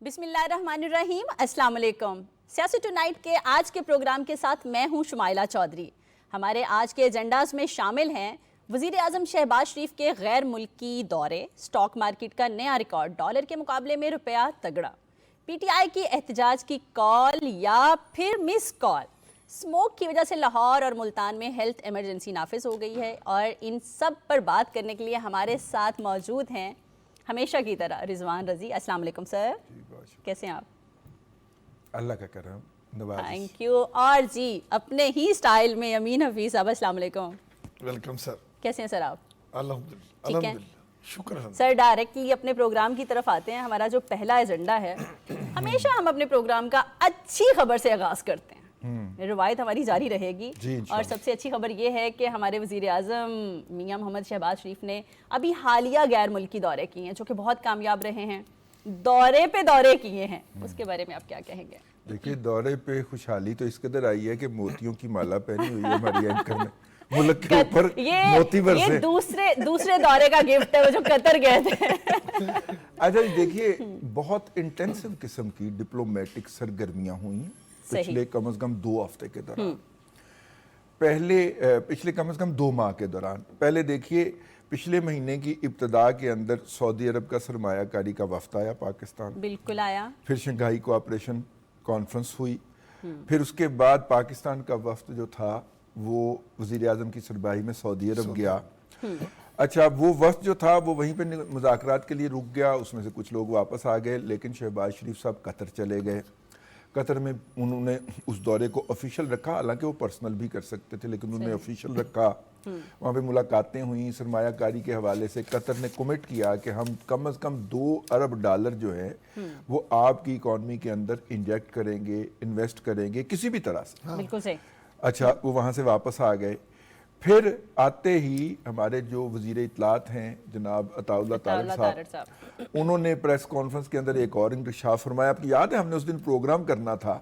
بسم اللہ الرحمن الرحیم. السلام علیکم. سیاسی ٹونائٹ کے آج کے پروگرام کے ساتھ میں ہوں شمائلہ چودھری. ہمارے آج کے ایجنڈاز میں شامل ہیں وزیر اعظم شہباز شریف کے غیر ملکی دورے، سٹاک مارکیٹ کا نیا ریکارڈ، ڈالر کے مقابلے میں روپیہ تگڑا، پی ٹی آئی کی احتجاج کی کال یا پھر مس کال، اسموک کی وجہ سے لاہور اور ملتان میں ہیلتھ ایمرجنسی نافذ ہو گئی ہے، اور ان سب پر بات کرنے کے لیے ہمارے ساتھ موجود ہیں ہمیشہ کی طرح رضوان رضی. السلام علیکم سر. کیسے ہیں آپ؟ اللہ کا کرم، نوازش. Thank you. اور جی اپنے ہی سٹائل میں امین حفیظ صاحب. السلام علیکم. Welcome sir. کیسے ہیں سر آپ؟ الحمدللہ شکر ہے. سر ڈائریکٹلی اپنے پروگرام کی طرف آتے ہیں. ہمارا جو پہلا ایجنڈا ہے، ہمیشہ ہم اپنے پروگرام کا اچھی خبر سے آغاز کرتے ہیں. روایت ہماری جاری رہے گی. اور سب سے اچھی خبر یہ ہے کہ ہمارے وزیر اعظم میاں محمد شہباز شریف نے ابھی حالیہ غیر ملکی دورے کیے ہیں جو کہ بہت کامیاب رہے ہیں. دورے پہ دورے کیے ہیں، اس کے بارے میں آپ کیا کہیں گے؟ دیکھیے، دورے پہ خوشحالی تو اس قدر آئی ہے کہ موتیوں کی مالا پہنی ہوئی ہے ہماری اینکر نے. ملک کے اوپر موتی برسے. یہ دوسرے دورے کا گفٹ ہے، وہ جو قطر گئے تھے. اچھا دیکھیے، بہت انٹینسو قسم کی ڈپلومیٹک سرگرمیاں ہوئی ہیں پچھلے کم از کم 2 ہفتے کے دوران. پچھلے کم از کم 2 ماہ کے دوران. پہلے دیکھیے، پچھلے مہینے کی ابتدا کے اندر سعودی عرب کا سرمایہ کاری کا وفد آیا پاکستان. بالکل آیا. پھر شنگھائی کوآپریشن کانفرنس ہوئی. پھر اس کے بعد پاکستان کا وفد جو تھا وہ وزیر اعظم کی سربراہی میں سعودی عرب گیا. اچھا، وہ وفد جو تھا وہ وہیں پہ مذاکرات کے لیے رک گیا. اس میں سے کچھ لوگ واپس آ گئے، لیکن شہباز شریف صاحب قطر چلے گئے. قطر میں انہوں نے اس دورے کو آفیشل رکھا، حالانکہ وہ پرسنل بھی کر سکتے تھے، لیکن انہوں نے آفیشل رکھا. وہاں پہ ملاقاتیں ہوئیں. سرمایہ کاری کے حوالے سے قطر نے کمٹ کیا کہ ہم کم از کم $2 ارب جو ہے وہ آپ کی اکانومی کے اندر انجیکٹ کریں گے، انویسٹ کریں گے کسی بھی طرح سے. بالکل صحیح. اچھا، وہ وہاں سے واپس آ گئے. پھر آتے ہی ہمارے جو وزیر اطلاعات ہیں جناب عطا اللہ طارق صاحب، انہوں نے پریس کانفرنس کے اندر ایک اور انکشاف فرمایا. آپ کو یاد ہے ہم نے اس دن پروگرام کرنا تھا،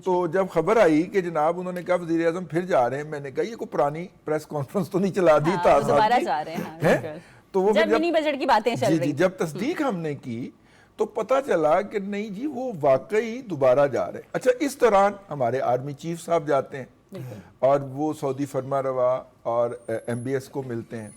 تو جب خبر آئی کہ جناب انہوں نے کہا وزیر اعظم پھر جا رہے ہیں، میں نے کہا یہ کوئی پرانی پریس کانفرنس تو نہیں چلا دی تھا، دوبارہ جا رہے ہیں. تو وہ جب منی بجٹ کی باتیں چل رہی، جب تصدیق ہم نے کی تو پتا چلا کہ نہیں جی، وہ واقعی دوبارہ جا رہے ہیں. اچھا، اس دوران ہمارے آرمی چیف صاحب جاتے ہیں اور وہ سعودی فرما روا اور ایم بی ایس کو ملتے ہیں.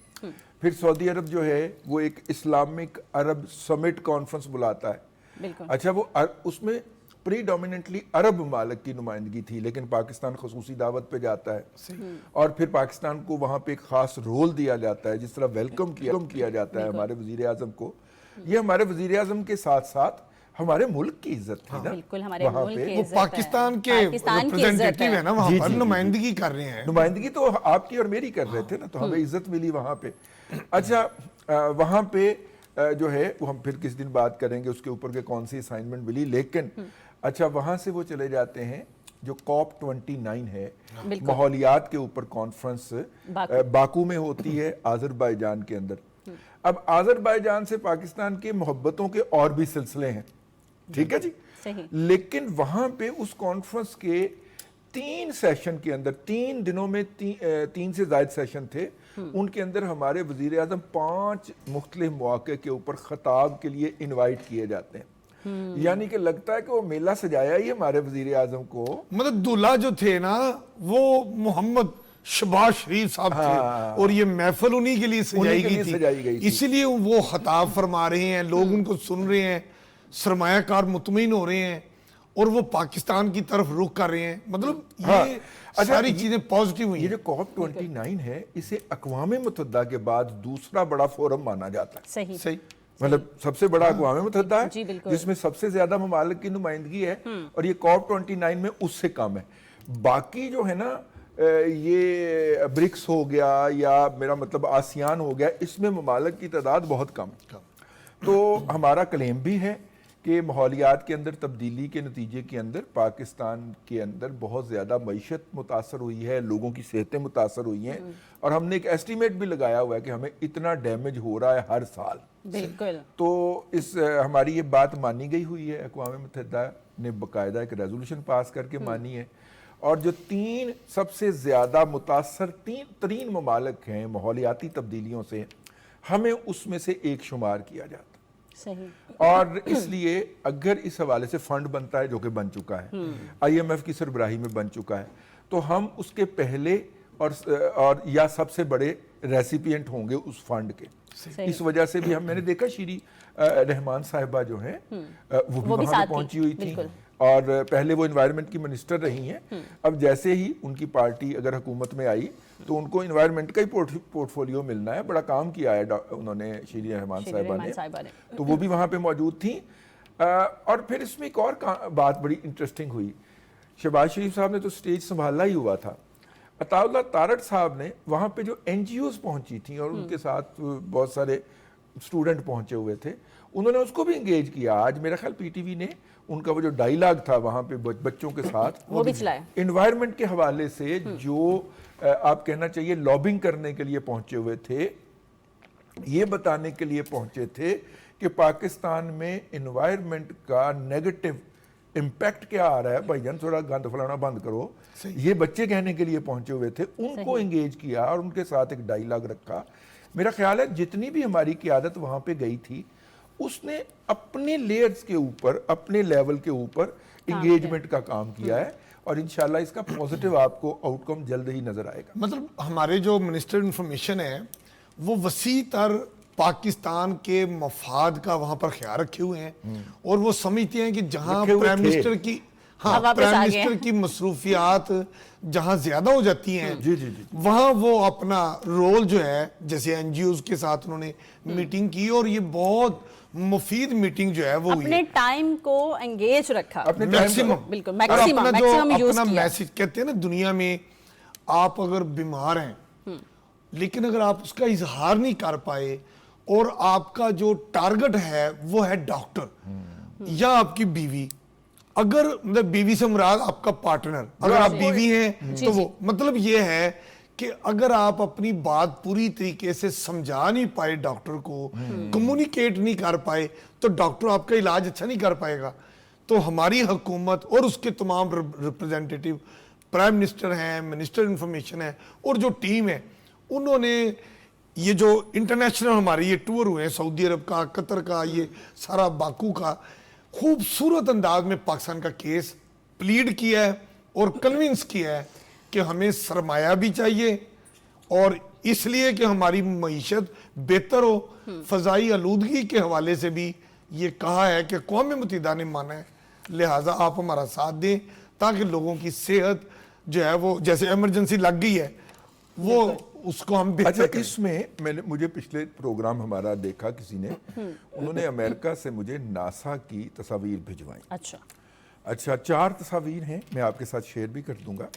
پھر سعودی عرب جو ہے وہ ایک اسلامک عرب سمٹ کانفرنس بلاتا ہے. اچھا، وہ اس میں پری ڈومیننٹلی عرب ممالک کی نمائندگی تھی، لیکن پاکستان خصوصی دعوت پہ جاتا ہے. اور پھر پاکستان کو وہاں پہ ایک خاص رول دیا جاتا ہے، جس طرح ویلکم کیا جاتا ہے ہمارے وزیر اعظم کو. یہ ہمارے وزیر اعظم کے ساتھ ساتھ ہمارے ملک کی عزت تھی نا. بالکل ہمارے ملک کی عزت ہے. وہ پاکستان کے ریپرزینٹیٹیو ہے نا، وہاں پر نمائندگی کر رہے ہیں. نمائندگی تو آپ کی اور میری کر رہے تھے نا، تو ہمیں عزت ملی وہاں پہ. اچھا، وہاں پہ جو ہے وہ ہم پھر کس دن بات کریں گے اس کے اوپر کہ کون سی اسائنمنٹ ملی. لیکن اچھا، وہاں سے وہ چلے جاتے ہیں جو COP 29 ہے، ماحولیات کے اوپر کانفرنس باکو میں ہوتی ہے آذربائیجان کے اندر. اب آذربائیجان سے پاکستان کے محبتوں کے اور بھی سلسلے ہیں، ٹھیک ہے جی. لیکن وہاں پہ اس کانفرنس کے 3 سیشن کے اندر، 3 دنوں میں 3 سے زائد سیشن تھے، ان کے اندر ہمارے وزیر اعظم 5 مختلف مواقع کے اوپر خطاب کے لیے انوائٹ کیے جاتے ہیں. یعنی کہ لگتا ہے کہ وہ میلہ سجایا ہی ہمارے وزیر اعظم کو. مطلب دولہا جو تھے نا وہ محمد شہباز شریف صاحب تھے، اور یہ محفل انہی کے لیے سجائی گئی تھی. اسی لیے وہ خطاب فرما رہے ہیں، لوگ ان کو سن رہے ہیں، سرمایہ کار مطمئن ہو رہے ہیں، اور وہ پاکستان کی طرف رخ کر رہے ہیں. مطلب یہ ساری چیزیں پازیٹیو ہوئی ہیں. یہ جو COP 29 ہے، اسے اقوام متحدہ کے بعد دوسرا بڑا فورم مانا جاتا ہے. صحیح. مطلب سب سے بڑا اقوام متحدہ ہے جس میں سب سے زیادہ ممالک کی نمائندگی ہے، اور یہ COP 29 میں اس سے کم ہے. باقی جو ہے نا، یہ برکس ہو گیا یا میرا مطلب آسیان ہو گیا، اس میں ممالک کی تعداد بہت کم. تو ہمارا کلیم بھی ہے کہ ماحولیات کے اندر تبدیلی کے نتیجے کے اندر پاکستان کے اندر بہت زیادہ معیشت متاثر ہوئی ہے، لوگوں کی صحتیں متاثر ہوئی ہیں، اور ہم نے ایک ایسٹیمیٹ بھی لگایا ہوا ہے کہ ہمیں اتنا ڈیمیج ہو رہا ہے ہر سال. بالکل. تو ہماری یہ بات مانی گئی ہوئی ہے. اقوام متحدہ نے باقاعدہ ایک ریزولوشن پاس کر کے مانی ہے، اور جو 3 سب سے زیادہ متاثر ترین ممالک ہیں ماحولیاتی تبدیلیوں سے، ہمیں اس میں سے ایک شمار کیا جاتا. صحیح. اور اس لیے اگر اس حوالے سے فنڈ بنتا ہے جو کہ بن چکا ہے, IMF کی سربراہی میں بن چکا ہے, تو ہم اس کے پہلے اور یا سب سے بڑے ریسیپینٹ ہوں گے اس فنڈ کے. اس وجہ سے بھی میں نے دیکھا شیری رحمان صاحبہ جو ہیں وہ بھی وہاں پہ پہنچی ہوئی تھی, اور پہلے وہ انوائرمنٹ کی منسٹر رہی ہیں. اب جیسے ہی ان کی پارٹی اگر حکومت میں آئی تو ان کو انوائرمنٹ کا ہی پورٹ فولیو ملنا ہے. بڑا کام کیا ہے انہوں نے, شیری رحمان صاحبہ نے, تو وہ بھی وہاں پہ موجود تھیں. اور پھر اس میں ایک اور بات بڑی انٹرسٹنگ ہوئی. شہباز شریف صاحب نے تو سٹیج سنبھالا ہی ہوا تھا, عطا اللہ تارڑ صاحب نے وہاں پہ جو NGOs پہنچی تھیں اور ان کے ساتھ بہت سارے اسٹوڈنٹ پہنچے ہوئے تھے, انہوں نے اس کو بھی انگیج کیا. آج میرا خیال PTV نے ان کا وہ جو ڈائیلاگ تھا وہاں پہ بچوں کے ساتھ وہ بھی چلایا. انوائرمنٹ کے حوالے سے جو آپ کہنا چاہیے لابنگ کرنے کے لیے پہنچے ہوئے تھے, یہ بتانے کے لیے پہنچے تھے کہ پاکستان میں انوائرمنٹ کا نیگیٹو امپیکٹ کیا آ رہا ہے, بھائی جان تھوڑا گند پھلانا بند کرو. یہ بچے کہنے کے لیے پہنچے ہوئے تھے, ان کو انگیج کیا اور ان کے ساتھ ایک ڈائیلاگ رکھا. میرا خیال ہے جتنی بھی ہماری قیادت وہاں پہ گئی تھی اس نے اپنے لیئرز کے اوپر, اپنے لیول کے اوپر انگیجمنٹ کا کام کیا ہے, اور انشاءاللہ اس کا پوزیٹیو آپ کو آؤٹ کم جلد ہی نظر آئے گا. مطلب ہمارے جو منسٹر انفارمیشن ہے وہ وسیع تر پاکستان کے مفاد کا وہاں پر خیال رکھے ہوئے ہیں, اور وہ سمجھتے ہیں کہ جہاں پرائم منسٹر کی پرائم منسٹر کی مصروفیات جہاں زیادہ ہو جاتی ہیں وہاں وہ اپنا رول جو ہے, جیسے NGOs کے ساتھ انہوں نے میٹنگ کی, اور یہ بہت مفید میٹنگ جو ہے وہ اپنے ٹائم کو انگیج رکھا, بالکل اپنا میسج کہتے ہیں نا, دنیا میں آپ اگر بیمار ہیں لیکن اگر آپ اس کا اظہار نہیں کر پائے, اور آپ کا جو ٹارگٹ ہے وہ ہے ڈاکٹر یا آپ کی بیوی, اگر مطلب بیوی سے مراد آپ کا پارٹنر, اگر آپ بیوی ہیں تو وہ مطلب یہ ہے کہ اگر آپ اپنی بات پوری طریقے سے سمجھا نہیں پائے ڈاکٹر کو, کمیونیکیٹ نہیں کر پائے, تو ڈاکٹر آپ کا علاج اچھا نہیں کر پائے گا. تو ہماری حکومت اور اس کے تمام ریپرزینٹیٹیو, پرائم منسٹر ہیں, منسٹر انفارمیشن ہے, اور جو ٹیم ہے, انہوں نے یہ جو انٹرنیشنل ہمارے یہ ٹور ہوئے ہیں, سعودی عرب کا, قطر کا, یہ سارا باکو کا, خوبصورت انداز میں پاکستان کا کیس پلیڈ کیا ہے اور کنونس کیا ہے کہ ہمیں سرمایہ بھی چاہیے, اور اس لیے کہ ہماری معیشت بہتر ہو. فضائی آلودگی کے حوالے سے بھی یہ کہا ہے کہ اقوام متحدہ نے مانا ہے, لہٰذا آپ ہمارا ساتھ دیں تاکہ لوگوں کی صحت جو ہے وہ جیسے ایمرجنسی لگ گئی ہے وہ اس کو ہم اچھا. اس میں مجھے پچھلے پروگرام ہمارا دیکھا کسی نے, انہوں نے امریکہ سے مجھے ناسا کی تصاویر بھجوائیں. اچھا 4 تصاویر ہیں, میں آپ کے ساتھ شیئر بھی کر دوں گا.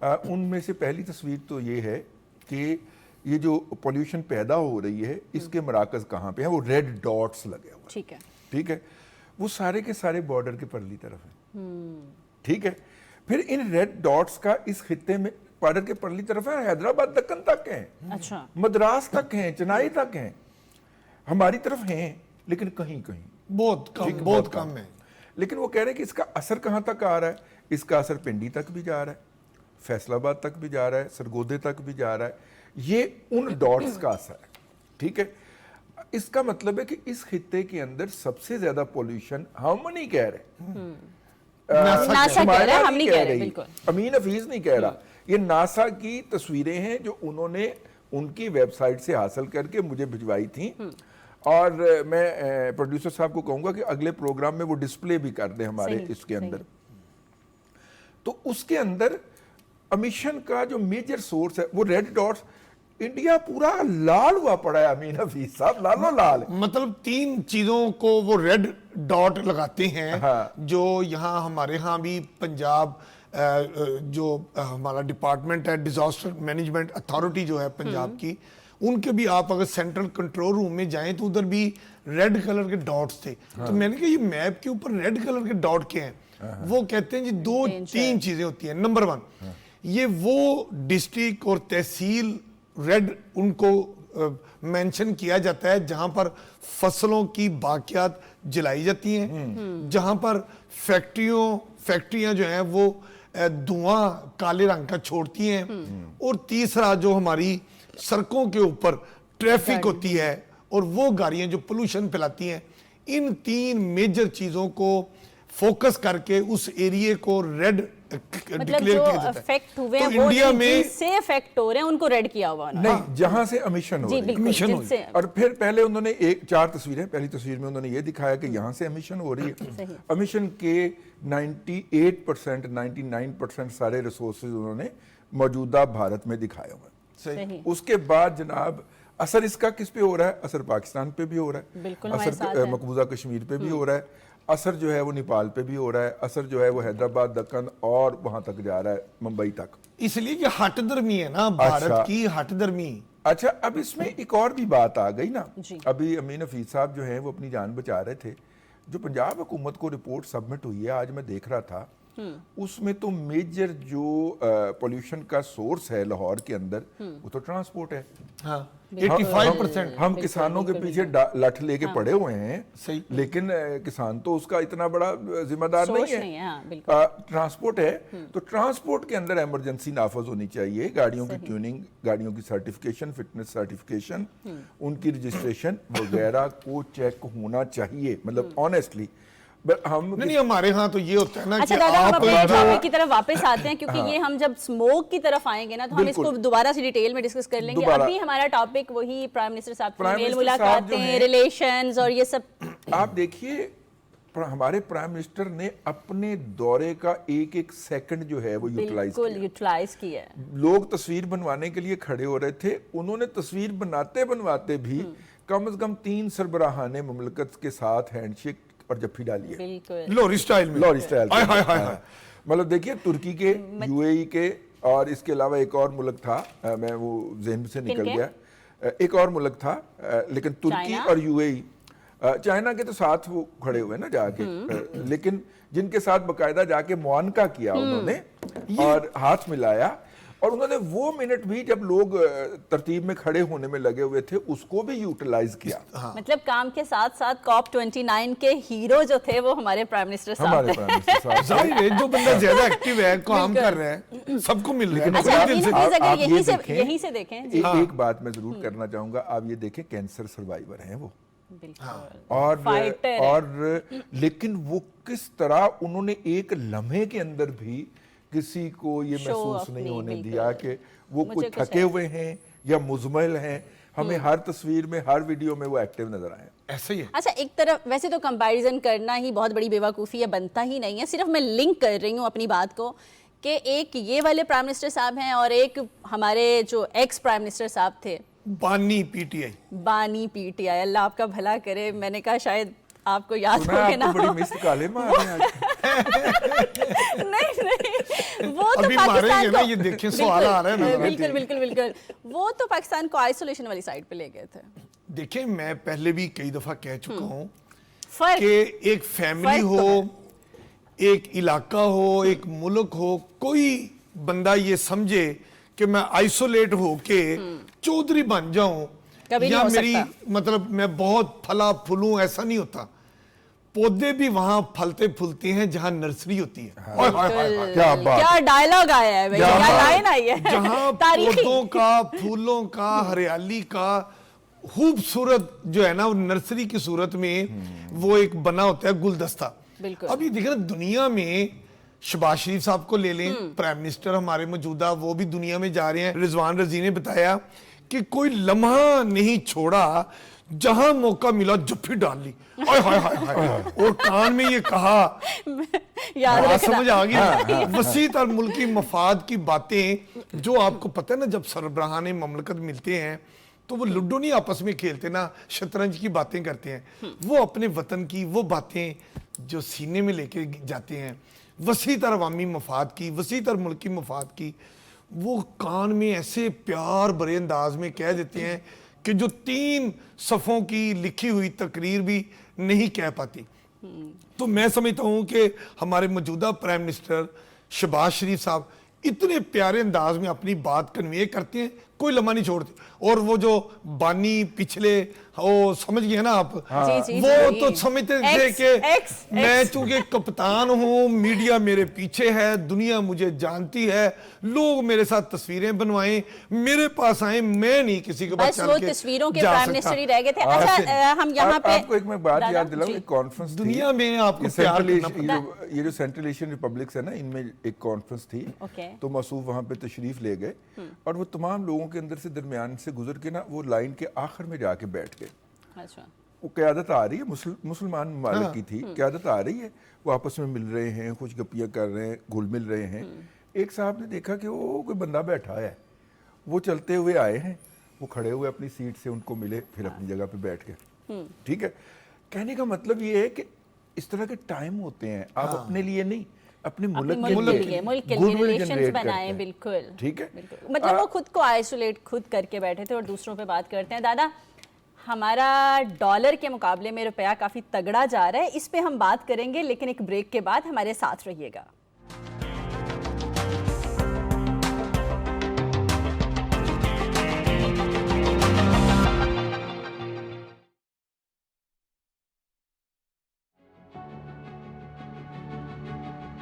ان میں سے پہلی تصویر تو یہ ہے کہ یہ جو پولیوشن پیدا ہو رہی ہے اس کے مراکز کہاں پہ ہیں, وہ ریڈ ڈاٹس لگے ہوئے ہیں. ٹھیک ہے, وہ سارے کے سارے بارڈر کے پرلی طرف ہیں. ٹھیک ہے, پھر ان ریڈ ڈاٹس کا اس خطے میں بارڈر کے پرلی طرف ہے, حیدرآباد دکن تک ہیں, مدراس تک ہیں, چنائی تک ہیں, ہماری طرف ہیں لیکن کہیں کہیں بہت کم ہے. لیکن وہ کہہ رہے ہیں کہ اس کا اثر کہاں تک آ رہا ہے, اس کا اثر پنڈی تک بھی جا رہا ہے, فیصل آباد تک بھی جا رہا ہے, سرگودے تک بھی جا رہا ہے. یہ ان ڈاٹس کا اثر ہے. ٹھیک ہے, اس کا مطلب ہے کہ اس خطے کے اندر سب سے زیادہ پولیوشن ہم نہیں کہہ رہے, ہم نہیں کہہ رہے, امین حفیظ نہیں کہہ رہا, یہ ناسا کی تصویریں ہیں جو انہوں نے ان کی ویب سائٹ سے حاصل کر کے مجھے بھجوائی تھیں. اور میں پروڈیوسر صاحب کو کہوں گا کہ اگلے پروگرام میں وہ ڈسپلے بھی کر دیں ہمارے اس کے اندر. تو اس کے اندر امیشن کا جو میجر سورس ہے وہ ریڈ ڈاٹس, انڈیا پورا لال ہوا پڑا ہے امین حفیظ صاحب, لالو لال. مطلب 3 چیزوں کو وہ ریڈ ڈاٹ لگاتے ہیں, جو یہاں ہمارے ہاں بھی پنجاب جو ہمارا ڈپارٹمنٹ ہے ڈیزاسٹر مینجمنٹ اتھارٹی جو ہے پنجاب کی, ان کے بھی آپ اگر سینٹرل کنٹرول روم میں جائیں تو ادھر بھی ریڈ کلر کے ڈاٹس تھے. تو میں نے کہا یہ میپ کے اوپر ریڈ کلر کے ڈاٹ کیا ہیں؟ وہ کہتے ہیں جی 2-3 چیزیں ہوتی ہیں. نمبر 1, یہ وہ ڈسٹرکٹ اور تحصیل ریڈ ان کو مینشن کیا جاتا ہے جہاں پر فصلوں کی باقیات جلائی جاتی ہیں, جہاں پر فیکٹریاں جو ہیں وہ دھواں کالے رنگ کا چھوڑتی ہیں, اور تیسرا جو ہماری سڑکوں کے اوپر ٹریفک ہوتی ہے اور وہ گاڑیاں جو پولوشن پھیلاتی ہیں, ان 3 میجر چیزوں کو فوکس کر کے اس ایریے کو ریڈ مطلب جو افیکٹ ہوئے ہیں وہ انڈیا میں سے افیکٹ ہو رہے ہیں ان کو ریڈ کیا ہوا نہیں، جہاں سے امیشن ہو جی رہی بالکل. اور پھر پہلے انہوں نے 4 تصویریں، پہلی تصویر میں انہوں نے یہ دکھایا کہ یہاں سے امیشن ہو رہی ہے. امیشن کے 98% 99% سارے ریسورسز انہوں نے موجودہ بھارت میں دکھائے ہوئے ہیں. اس کے بعد جناب اثر اس کا کس پہ ہو رہا ہے؟ اثر پاکستان پہ بھی ہو رہا ہے، اثر مقبوضہ کشمیر پہ بھی ہو رہا ہے، اثر جو ہے وہ نیپال پہ بھی ہو رہا ہے، اثر جو ہے وہ حیدرآباد، دکن اور وہاں تک جا رہا ہے، ممبئی تک. اس لیے کہ ہٹ درمی ہے نا بھارت کی، ہٹ درمی. اچھا اب اس میں ایک اور بھی بات آ گئی نا. ابھی امین حفیظ صاحب جو ہیں وہ اپنی جان بچا رہے تھے. جو پنجاب حکومت کو رپورٹ سبمٹ ہوئی ہے، آج میں دیکھ رہا تھا، اس میں تو میجر جو پولیوشن کا سورس ہے لاہور کے اندر وہ تو ٹرانسپورٹ ہے. 85% ہم کسانوں کے پیچھے لٹھ لے کے پڑے ہوئے ہیں، لیکن کسان تو اس کا اتنا بڑا ذمہ دار نہیں ہے. ٹرانسپورٹ ہے تو ٹرانسپورٹ کے اندر ایمرجنسی نافذ ہونی چاہیے. گاڑیوں کی ٹیوننگ، گاڑیوں کی سرٹیفکیشن، فٹنس سرٹیفکیشن، ان کی رجسٹریشن وغیرہ کو چیک ہونا چاہیے. مطلب آنیسٹلی نہیں ہمارے ہاں تو یہ ہوتا ہے نا. اچھا دادا ہم اپنے ٹاپک کی طرف واپس آتے ہیں کیونکہ یہ ہم جب اسموک کی طرف آئیں گے نا تو ہم اس کو دوبارہ سے ڈیٹیل میں ڈسکس کر لیں گے. ابھی ہمارا ٹاپک وہی پرائم منسٹر صاحب کی میل ملاقاتیں، ریلیشنز اور یہ سب. آپ دیکھیے ہمارے پرائم منسٹر نے اپنے دورے کا ایک ایک سیکنڈ جو ہے وہ یوٹیلائز کیا ہے. لوگ تصویر بنوانے کے لیے کھڑے ہو رہے تھے، انہوں نے تصویر بنواتے بھی کم از کم 3 سربراہان مملکت کے ساتھ ہینڈ شیک اور جفی ڈالی ہے لوری سٹائل میں. مطلب دیکھیے ترکی کے، یو اے ای کے، اور اس کے علاوہ ایک اور ملک تھا، میں وہ ذہن سے نکل گیا، ایک اور ملک تھا لیکن ترکی اور یو اے ای، چائنا کے تو ساتھ وہ کھڑے ہوئے نا جا کے، لیکن جن کے ساتھ باقاعدہ جا کے معانقہ کیا انہوں نے اور ہاتھ ملایا. اور انہوں نے وہ منٹ بھی جب لوگ ترتیب میں کھڑے ہونے میں لگے ہوئے تھے اس کو بھی یوٹیلائز کیا. مطلب کام کے ساتھ ساتھ COP29 کے ہیرو جو تھے وہ ہمارے پرائم منسٹر صاحب تھے. ظاہر ہے جو بندہ زیادہ ایکٹیو ہے، کام کر رہا ہے، سب کو مل رہا ہے. یہیں سے دیکھیں ایک بات میں ضرور کرنا چاہوں گا، آپ یہ دیکھیں کینسر سروائیور ہیں وہ، اور لیکن وہ کس طرح انہوں نے ایک لمحے کے اندر بھی کسی کو یہ محسوس نہیں ہونے دیا کہ وہ کچھ تھکے ہوئے ہیں یا مزمل ہیں. ہمیں ہر تصویر میں، ہر ویڈیو میں وہ ایکٹیو نظر آئے. ایسا ہی ہے. اچھا ایک طرف ویسے تو کمپیریزن کرنا ہی بہت بڑی بیوقوفی ہے، بنتا ہی نہیں ہے. صرف میں لنک کر رہی ہوں اپنی بات کو کہ ایک یہ والے پرائم منسٹر صاحب ہیں اور ایک ہمارے جو ایکس پرائم منسٹر صاحب تھے بانی پی ٹی آئی. اللہ آپ کا بھلا کرے. میں نے کہا شاید آپ کو یاد ہو کہ نا وہ تو پاکستان کو، یہ دیکھیں سوال آ رہا ہے. بالکل وہ تو پاکستان کو آئسولیشن والی سائڈ پہ لے گئے تھے. دیکھیں میں پہلے بھی کئی دفعہ کہہ چکا ہوں کہ ایک فیملی ہو، ایک علاقہ ہو، ایک ملک ہو، کوئی بندہ یہ سمجھے کہ میں آئسولیٹ ہو کے چودھری بن جاؤں یا میری مطلب میں بہت پھلا پھولوں، ایسا نہیں ہوتا. پودے بھی وہاں پھلتے پھولتے ہیں جہاں نرسری ہوتی ہے. کیا ڈائلاگ آیا ہے، کیا لائن آئی ہے. جہاں پودوں کا، پھولوں کا، ہریالی کا خوبصورت جو ہے نا نرسری کی صورت میں وہ ایک بنا ہوتا ہے گلدستہ. اب یہ دیکھیں نا دنیا میں شہباز شریف صاحب کو لے لیں، پرائم منسٹر ہمارے موجودہ، وہ بھی دنیا میں جا رہے ہیں. رضوان رضی نے بتایا کہ کوئی لمحہ نہیں چھوڑا جہاں موقع ملا جفی ڈال لی. اور کان میں یہ کہا، سمجھ آ گئی، وسیع تر ملکی مفاد کی باتیں جو آپ کو پتہ ہے نا جب سربراہان مملکت ملتے ہیں تو وہ لڈو نہیں آپس میں کھیلتے نا، شطرنج کی باتیں کرتے ہیں. وہ اپنے وطن کی وہ باتیں جو سینے میں لے کے جاتے ہیں، وسیع تر عوامی مفاد کی، وسیع تر ملکی مفاد کی، وہ کان میں ایسے پیار بھرے انداز میں کہہ دیتے ہیں کہ جو 3 صفوں کی لکھی ہوئی تقریر بھی نہیں کہہ پاتی. تو میں سمجھتا ہوں کہ ہمارے موجودہ پرائم منسٹر شہباز شریف صاحب اتنے پیارے انداز میں اپنی بات کنوے کرتے ہیں, کوئی لمحہ نہیں چھوڑتے. اور وہ جو بانی پچھلے وہ سمجھ گئے نا آپ, وہ تو سمجھتے تھے کہ میں چونکہ کپتان ہوں, میڈیا میرے پیچھے ہے, دنیا مجھے جانتی ہے, لوگ میرے ساتھ تصویریں بنوائیں, میرے پاس آئیں, میں نہیں کسی کے پاس چل کے بس وہ تصویروں کے پرائم منسٹر ہی رہ گئے تھے. اچھا ہم یہاں پہ آپ کو ایک میں بات یاد دلاؤں, ایک کانفرنس دنیا میں آپ کو پیار کرنا, یہ جو سینٹرل ایشین ریپبلکس ہے نا, ان میں ایک کانفرنس تھی, تو مسعود وہاں پہ تشریف لے گئے, اور وہ تمام لوگوں کے اندر سے درمیان سے گزر کے نا وہ لائن کے آخر میں جا کے بیٹھ گئے. وہ قیادت آ رہی ہے, مسلمان ممالک کی تھی, قیادت آ رہی ہے, وہ آپس میں مل رہے ہیں, خوش گپیاں کر رہے ہیں, گھل مل رہے ہیں. ایک صاحب نے دیکھا کہ وہ کوئی بندہ بیٹھا ہے, وہ چلتے ہوئے آئے ہیں, وہ کھڑے ہوئے اپنی سیٹ سے ان کو ملے, پھر اپنی جگہ پہ بیٹھ گئے. ٹھیک ہے, کہنے کا مطلب یہ ہے کہ اس طرح کے ٹائم ہوتے ہیں, آپ اپنے لیے نہیں, اپنے ملک کے لیے ریلیشنز بنائیں. بالکل ٹھیک ہے, مطلب وہ خود کو آئسولیٹ خود کر کے بیٹھے تھے اور دوسروں پہ بات کرتے ہیں. دادا, ہمارا ڈالر کے مقابلے میں روپیہ کافی تگڑا جا رہا ہے, اس پہ ہم بات کریں گے, لیکن ایک بریک کے بعد ہمارے ساتھ رہیے گا.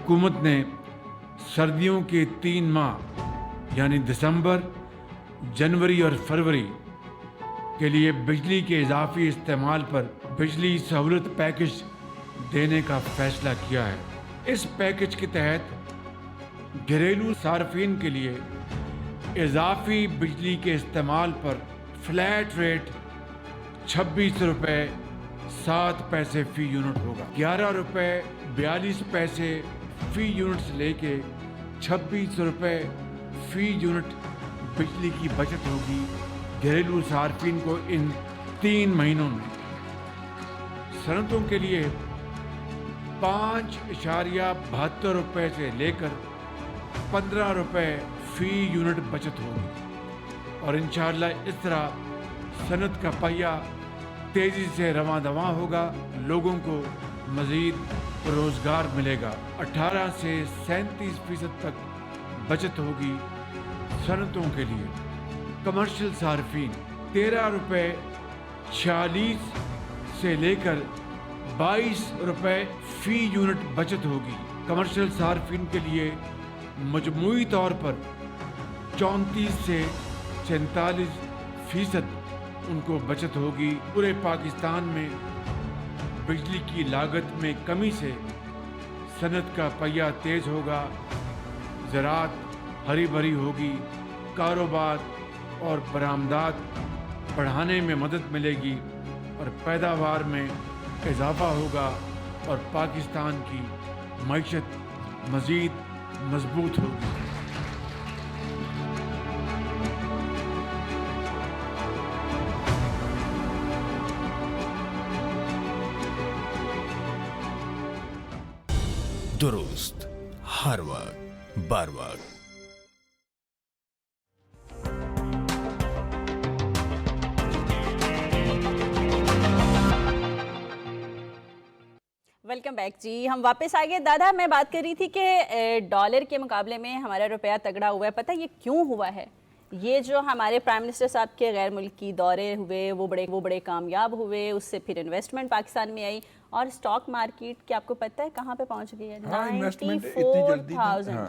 حکومت نے سردیوں کے 3 ماہ یعنی دسمبر, جنوری اور فروری کے لیے بجلی کے اضافی استعمال پر بجلی سہولت پیکج دینے کا فیصلہ کیا ہے. اس پیکج کے تحت گھریلو صارفین کے لیے اضافی بجلی کے استعمال پر فلیٹ ریٹ 26 روپے 7 پیسے فی یونٹ ہوگا. 11 روپے 42 پیسے فی یونٹ سے لے کے 26 روپے فی یونٹ بجلی کی بچت ہوگی گھریلو صارفین کو ان 3 مہینوں میں. صنعتوں کے لیے 5.72 روپے سے لے کر 15 روپے فی یونٹ بچت ہوگی, اور انشاءاللہ اس طرح صنعت کا پہیہ تیزی سے رواں دواں ہوگا, لوگوں کو مزید روزگار ملے گا. 18 سے 37% تک بچت ہوگی صنعتوں کے لیے. کمرشل صارفین 13 روپے 46 سے لے کر 22 روپے فی یونٹ بچت ہوگی. کمرشل صارفین کے لیے مجموعی طور پر 34 سے 44% ان کو بچت ہوگی. پورے پاکستان میں بجلی کی لاگت میں کمی سے صنعت کا پہیہ تیز ہوگا, زراعت ہری بھری ہوگی, کاروبار اور برآمدات بڑھانے میں مدد ملے گی, اور پیداوار میں اضافہ ہوگا, اور پاکستان کی معیشت مزید مضبوط ہوگی. درست ہر وقت بار وقت. ویلکم بیک جی, ہم واپس آ گئے. دادا, میں بات کر رہی تھی کہ ڈالر کے مقابلے میں ہمارا روپیہ تگڑا ہوا ہے. پتہ یہ کیوں ہوا ہے؟ یہ جو ہمارے پرائم منسٹر صاحب کے غیر ملکی دورے ہوئے وہ بڑے کامیاب ہوئے, اس سے پھر انویسٹمنٹ پاکستان میں آئی, اور اسٹاک مارکیٹ کہ آپ کو پتہ ہے کہاں پہ پہنچ گئی ہے؟ 94,000.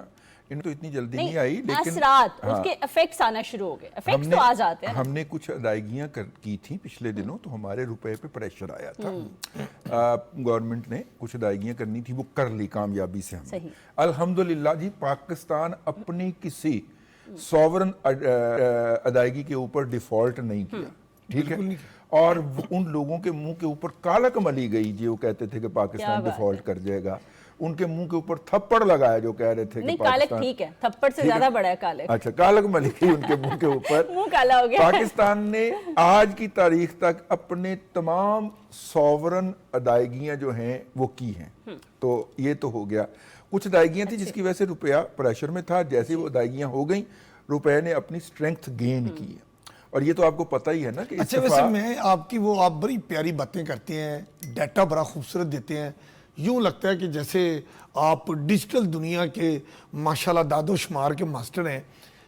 ان تو اتنی جلدی نہیں آئی, لیکن اثرات اس کے افیکٹس آنا شروع ہو گئے. افیکٹس تو آ جاتے ہیں. ہم نے کچھ ادائیگیاں کی تھیں پچھلے دنوں, تو ہمارے روپے پہ پریشر آیا تھا. گورنمنٹ نے کچھ ادائیگیاں کرنی تھی, وہ کر لی کامیابی سے. ہم الحمدللہ جی, پاکستان اپنی کسی سوورن ادائیگی کے اوپر ڈیفالٹ نہیں کیا. ٹھیک ہے, اور ان لوگوں کے منہ کے اوپر کالک ملی گئی جی, وہ کہتے تھے کہ پاکستان ڈیفالٹ کر جائے گا. ان کے منہ کے اوپر تھپڑ لگایا جو کہہ رہے تھے کہ کالک ٹھیک ہے, تھپڑ سے زیادہ بڑا ہے کالک. اچھا, کالک ملی گئی ان کے منہ کے اوپر, منہ کالا ہو گیا. پاکستان نے آج کی تاریخ تک اپنے تمام سوورن ادائیگیاں جو ہیں وہ کی ہیں. تو یہ تو ہو گیا. کچھ ادائیگیاں تھیں جس کی وجہ سے روپیہ پریشر میں تھا. جیسے وہ ادائیگیاں ہو گئیں, روپے نے اپنی سٹرینگتھ گین کی ہے, اور یہ تو آپ کو پتہ ہی ہے نا کہ اچھا, ویسے میں آپ کی وہ آپ بڑی پیاری باتیں کرتے ہیں, ڈیٹا بڑا خوبصورت دیتے ہیں, یوں لگتا ہے کہ جیسے آپ ڈیجیٹل دنیا کے ماشاءاللہ داد و شمار کے ماسٹر ہیں.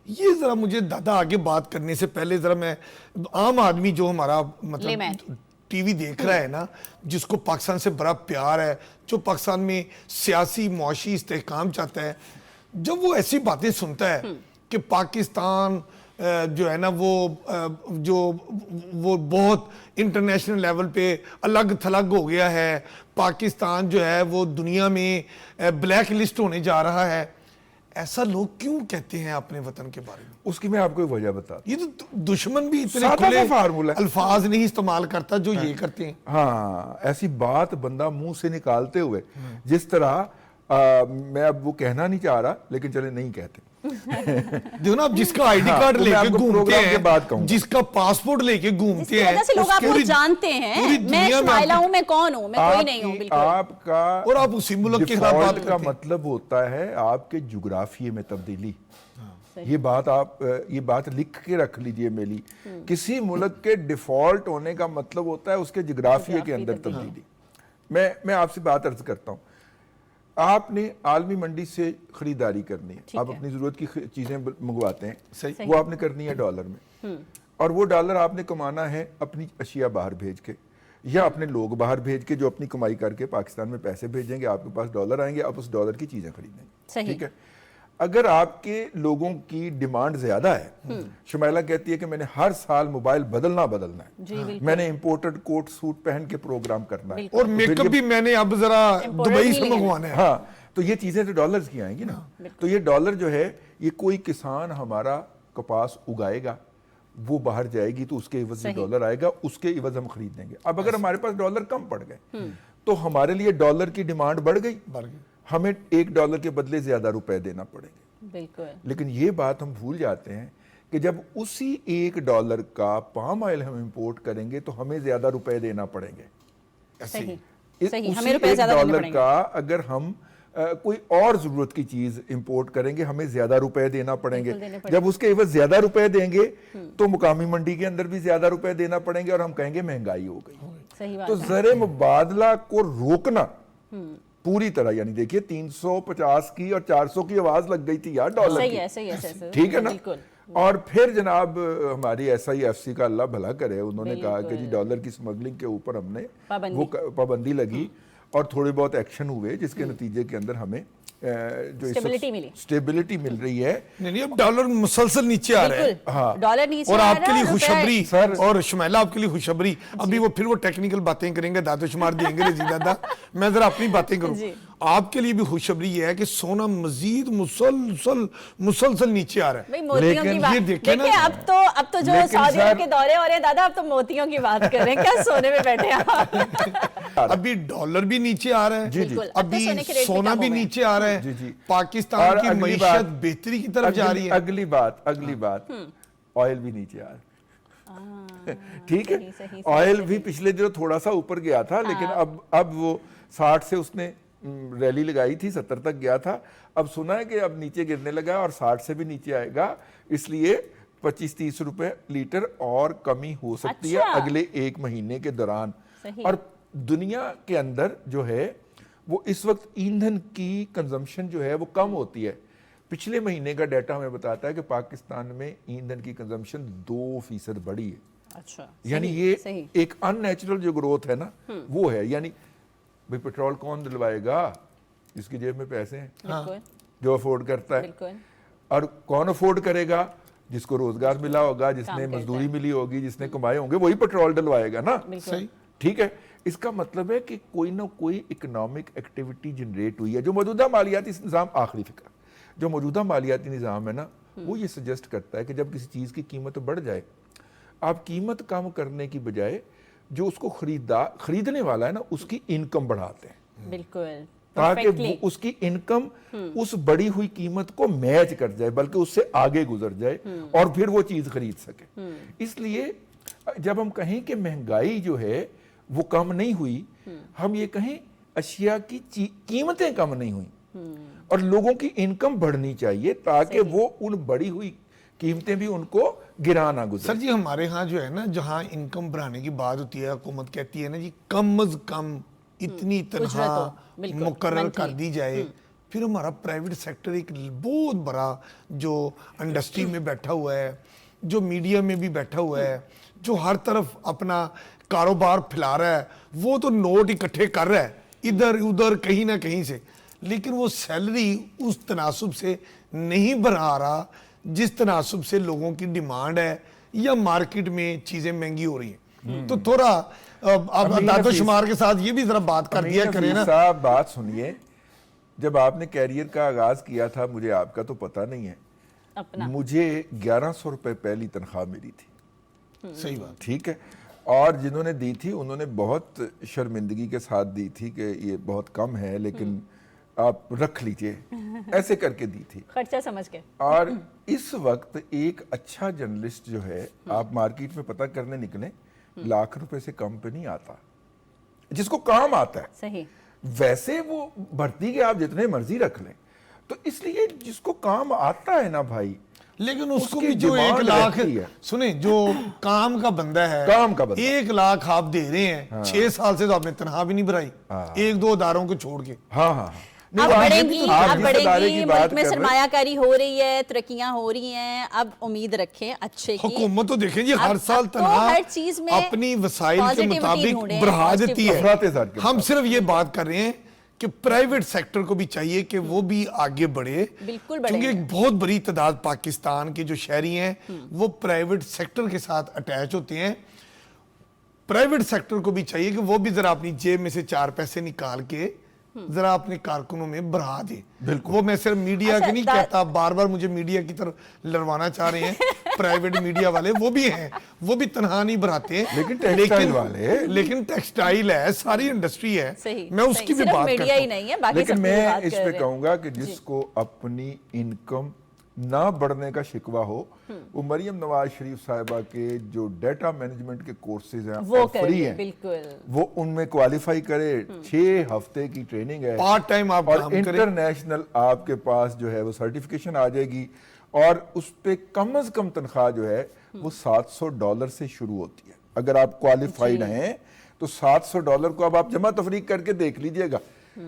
یہ ذرا مجھے دادا آگے بات کرنے سے پہلے ذرا میں عام آدمی جو ہمارا مطلب ٹی وی دیکھ رہا ہے نا, جس کو پاکستان سے بڑا پیار ہے, جو پاکستان میں سیاسی معاشی استحکام چاہتا ہے, جب وہ ایسی باتیں سنتا ہے کہ پاکستان جو ہے نا وہ بہت انٹرنیشنل لیول پہ الگ تھلگ ہو گیا ہے, پاکستان جو ہے وہ دنیا میں بلیک لسٹ ہونے جا رہا ہے, ایسا لوگ کیوں کہتے ہیں اپنے وطن کے بارے میں؟ اس کی میں آپ کو ایک وجہ بتا دوں. یہ تو دشمن بھی اتنے کھلے الفاظ نہیں استعمال کرتا جو یہ کرتے ہیں. ہاں, ایسی بات بندہ منہ سے نکالتے ہوئے جس طرح میں اب وہ کہنا نہیں چاہ رہا لیکن چلے نہیں کہتے. دیکھو نا, جس کا آئی ڈی کارڈ لے کے گھومتے ہیں, جس کا پاسپورٹ لے کے گھومتے ہیں, لوگ آپ کو جانتے ہیں میں شمائلہ ہوں, میں کون ہوں, میں کوئی نہیں ہوں. بالکل آپ کا اور آپ اسی ملک کے خلاف بات کا مطلب ہوتا ہے آپ کے جغرافیے میں تبدیلی. یہ بات لکھ کے رکھ لیجئے میلی, کسی ملک کے ڈیفالٹ ہونے کا مطلب ہوتا ہے اس کے جغرافیے کے اندر تبدیلی. میں آپ سے بات عرض کرتا ہوں, آپ نے عالمی منڈی سے خریداری کرنی ہے, آپ اپنی ضرورت کی چیزیں منگواتے ہیں, وہ آپ نے کرنی ہے ڈالر میں, اور وہ ڈالر آپ نے کمانا ہے اپنی اشیاء باہر بھیج کے یا اپنے لوگ باہر بھیج کے جو اپنی کمائی کر کے پاکستان میں پیسے بھیجیں گے, آپ کے پاس ڈالر آئیں گے, آپ اس ڈالر کی چیزیں خریدیں گے. ٹھیک ہے, اگر آپ کے لوگوں کی ڈیمانڈ زیادہ ہے, شمائلہ کہتی ہے کہ میں نے ہر سال موبائل بدلنا ہے, میں نے امپورٹڈ کوٹ سوٹ پہن کے پروگرام کرنا ہے, اور میک اپ بھی میں نے اب ذرا دبئی سے منگوانا ہے. ہاں, تو یہ چیزیں تو ڈالرز کی آئیں گی نا. تو یہ ڈالر جو ہے, یہ کوئی کسان ہمارا کپاس اگائے گا, وہ باہر جائے گی تو اس کے عوض میں ڈالر آئے گا, اس کے عوض ہم خرید لیں گے. اب اگر ہمارے پاس ڈالر کم پڑ گئے تو ہمارے لیے ڈالر کی ڈیمانڈ بڑھ گئی, ہمیں $1 کے بدلے زیادہ روپے دینا پڑیں گے. بالکل. لیکن یہ بات ہم بھول جاتے ہیں کہ جب اسی $1 کا پام آئل ہم امپورٹ کریں گے تو ہمیں زیادہ روپے دینا پڑیں گے. صحیح, اسی $1 کا اگر ہم کوئی اور ضرورت کی چیز امپورٹ کریں گے ہمیں زیادہ روپے دینا پڑیں گے. جب اس کے عوض زیادہ روپے دیں گے تو مقامی منڈی کے اندر بھی زیادہ روپے دینا پڑیں گے اور ہم کہیں گے مہنگائی ہو گئی. تو زر مبادلہ کو روکنا پوری طرح, یعنی دیکھیے 350 کی اور 400 کی آواز لگ گئی تھی یار ڈالر کی, ٹھیک ہے نا. اور پھر جناب ہماری SIFC کا اللہ بھلا کرے, انہوں نے کہا کہ جی ڈالر کی سمگلنگ کے اوپر ہم نے وہ پابندی لگی اور تھوڑے بہت ایکشن ہوئے جس کے نتیجے کے اندر ہمیں جو سٹیبلٹی مل رہی ہے. نہیں, اب ڈالر مسلسل نیچے آ رہا ہے, اور آپ کے لیے خوشخبری, اور شمائلہ آپ کے لیے خوشخبری, ابھی وہ پھر وہ ٹیکنیکل باتیں کریں گے, داد و شمار دیں گے رضی دادا, میں ذرا اپنی باتیں کروں. آپ کے لیے بھی خوشخبری یہ ہے کہ سونا مزید مسلسل نیچے آ رہا ہے. لیکن یہ دیکھیں نا, اب تو جو سعودیوں کے دورے ہو رہے ہیں دادا, اب تو موتیوں کی بات کر رہے ہیں, کیا سونے میں بیٹھے ہیں. ابھی ڈالر بھی نیچے آ رہا ہے, ابھی سونا بھی نیچے آ رہا ہے, پاکستان کی معیشت بہتری کی طرف جا رہی ہے. اگلی بات آئل بھی نیچے آ رہا ہے. ٹھیک ہے, آئل بھی پچھلے دنوں تھوڑا سا اوپر گیا تھا لیکن اب وہ 60 سے اس نے ریلی لگائی تھی, 70 تک گیا تھا, اب سنا ہے کہ اب نیچے گرنے لگا اور 60 سے بھی نیچے آئے گا, اس لیے 25-30 روپے لیٹر اور کمی ہو سکتی ہے اگلے ایک مہینے کے دوران. اور دنیا کے اندر جو ہے وہ اس وقت ایندھن کی کنزمپشن جو ہے وہ کم ہوتی ہے. پچھلے مہینے کا ڈیٹا ہمیں بتاتا ہے کہ پاکستان میں ایندھن کی کنزمپشن 2% بڑھی ہے. یعنی یہ ایک ان نیچرل جو گروتھ ہے نا وہ ہے. یعنی بھئی پیٹرول کون دلوائے گا, جس کی جیب میں پیسے ہیں, جو افورڈ کرتا ہے. اور کون افورڈ کرے گا, جس کو روزگار ملا ہوگا, جس نے مزدوری ملی ہوگی, جس نے کمائے ہوں گے, وہی پیٹرول ڈلوائے گا نا. ٹھیک ہے, اس کا مطلب ہے کہ کوئی نہ کوئی اکنامک ایکٹیویٹی جنریٹ ہوئی ہے. جو موجودہ مالیاتی نظام, آخری فکر, جو موجودہ مالیاتی نظام ہے نا وہ یہ سجیسٹ کرتا ہے کہ جب کسی چیز کی قیمت بڑھ جائے, آپ قیمت کم کرنے کی بجائے جو اس کو خریدنے والا ہے نا اس کی انکم بڑھاتے ہیں. بالکل, تاکہ اس کی انکم اس بڑی ہوئی قیمت کو میچ کر جائے, بلکہ اس سے آگے گزر جائے اور پھر وہ چیز خرید سکے. اس لیے جب ہم کہیں کہ مہنگائی جو ہے وہ کم نہیں ہوئی, ہم یہ کہیں اشیاء کی قیمتیں کم نہیں ہوئیں اور لوگوں کی انکم بڑھنی چاہیے تاکہ وہ ان بڑی ہوئی قیمتیں بھی ان کو گرا نہ گزرے. سر جی ہمارے ہاں جو ہے نا, جہاں انکم بڑھانے کی بات ہوتی ہے, حکومت کہتی ہے نا جی کم از کم اتنی تنخواہ مقرر کر دی جائے، پھر ہمارا پرائیویٹ سیکٹر ایک بہت بڑا جو انڈسٹری میں بیٹھا ہوا ہے، جو میڈیا میں بھی بیٹھا ہوا ہے، جو ہر طرف اپنا کاروبار پھیلا رہا ہے، وہ تو نوٹ اکٹھے کر رہا ہے ادھر ادھر کہیں نہ کہیں سے، لیکن وہ سیلری اس تناسب سے نہیں بڑھا رہا جس تناسب سے لوگوں کی ڈیمانڈ ہے یا مارکیٹ میں چیزیں مہنگی ہو رہی ہیں۔ تو تھوڑا اب اعداد و شمار کے ساتھ یہ بھی ذرا بات کر دیا کریں نا صاحب۔ بات سنیے، جب آپ نے کیریئر کا آغاز کیا تھا، مجھے آپ کا تو پتہ نہیں ہے، مجھے 1100 روپے پہلی تنخواہ ملی تھی، صحیح بات، ٹھیک ہے، اور جنہوں نے دی تھی انہوں نے بہت شرمندگی کے ساتھ دی تھی کہ یہ بہت کم ہے لیکن آپ رکھ لیجئے، ایسے کر کے دی تھی، خرچہ سمجھ کے۔ اور اس وقت ایک اچھا جرنلسٹ جو ہے، آپ مارکیٹ میں پتہ کرنے نکلیں، لاکھ روپے سے کم پہ نہیں آتا، جس کو کام آتا ہے۔ صحیح، ویسے وہ بھرتی کے آپ جتنے مرضی رکھ لیں، تو اس لیے جس کو کام آتا ہے نا بھائی، لیکن اس کو کی بھی جو 1 ڈیمانڈ لاکھ رہتی ہے۔ سنیں، جو کام کا بندہ ہے، کام کا بندہ 1 لاکھ آپ دے رہے ہیں، 6 سال سے تو آپ نے تنخواہ بھی نہیں بھرائی، 1-2 اداروں کو چھوڑ کے۔ ہاں ہاں، اب بڑھیں گی، اب بڑھیں گی، ملک میں سرمایہ سرمایہ کاری ہو رہی ہے، ترقیاں ہو رہی ہیں، اب امید رکھیں اچھے کی۔ حکومت تو دیکھیں جی ہر سال اب تو تنخواہ ہر چیز میں اپنی وسائل کے positivity مطابق ڈھونڈیں، بڑھا دیتی ہے۔ positivity۔ ہم صرف یہ بات کر رہے ہیں کہ پرائیویٹ سیکٹر کو بھی چاہیے کہ وہ بھی آگے بڑھے، بالکل بڑھے، کیونکہ ایک بہت بڑی تعداد پاکستان کے جو شہری ہیں وہ پرائیویٹ سیکٹر کے ساتھ اٹیچ ہوتے ہیں۔ پرائیویٹ سیکٹر کو بھی چاہیے کہ وہ بھی ذرا اپنی جیب میں سے 4 پیسے نکال کے ذرا اپنے کارکنوں میں بڑھا دے۔ وہ میں صرف میڈیا کی نہیں کہتا، بار بار مجھے میڈیا کی طرف لڑوانا چاہ رہے ہیں، پرائیویٹ میڈیا والے وہ بھی ہیں، وہ بھی تنہا نہیں بڑھاتے، لیکن ٹیکسٹائل والے، لیکن ٹیکسٹائل ہے، ساری انڈسٹری ہے، صحیح، میں اس کی بھی صرف بات میڈیا کرتا ہی ہوں۔ نہیں ہے، باقی لیکن سب میں بات اس کر پہ رہے کہوں گا کہ جس کو اپنی انکم نہ بڑھنے کا شکوہ ہو، وہ مریم نواز شریف صاحبہ کے جو ڈیٹا مینجمنٹ کے کورسز ہیں وہ فری ہیں، بالکل، وہ ان میں کوالیفائی کرے، 6 ہفتے کی ٹریننگ ہے، پارٹ ٹائم آپ اور کام کریں، انٹرنیشنل آپ کے پاس جو ہے وہ سرٹیفکیشن آ جائے گی، اور اس پہ کم از کم تنخواہ جو ہے وہ $700 سے شروع ہوتی ہے۔ اگر آپ کوالیفائیڈ ہیں تو $700 کو اب آپ جمع تفریق کر کے دیکھ لیجئے گا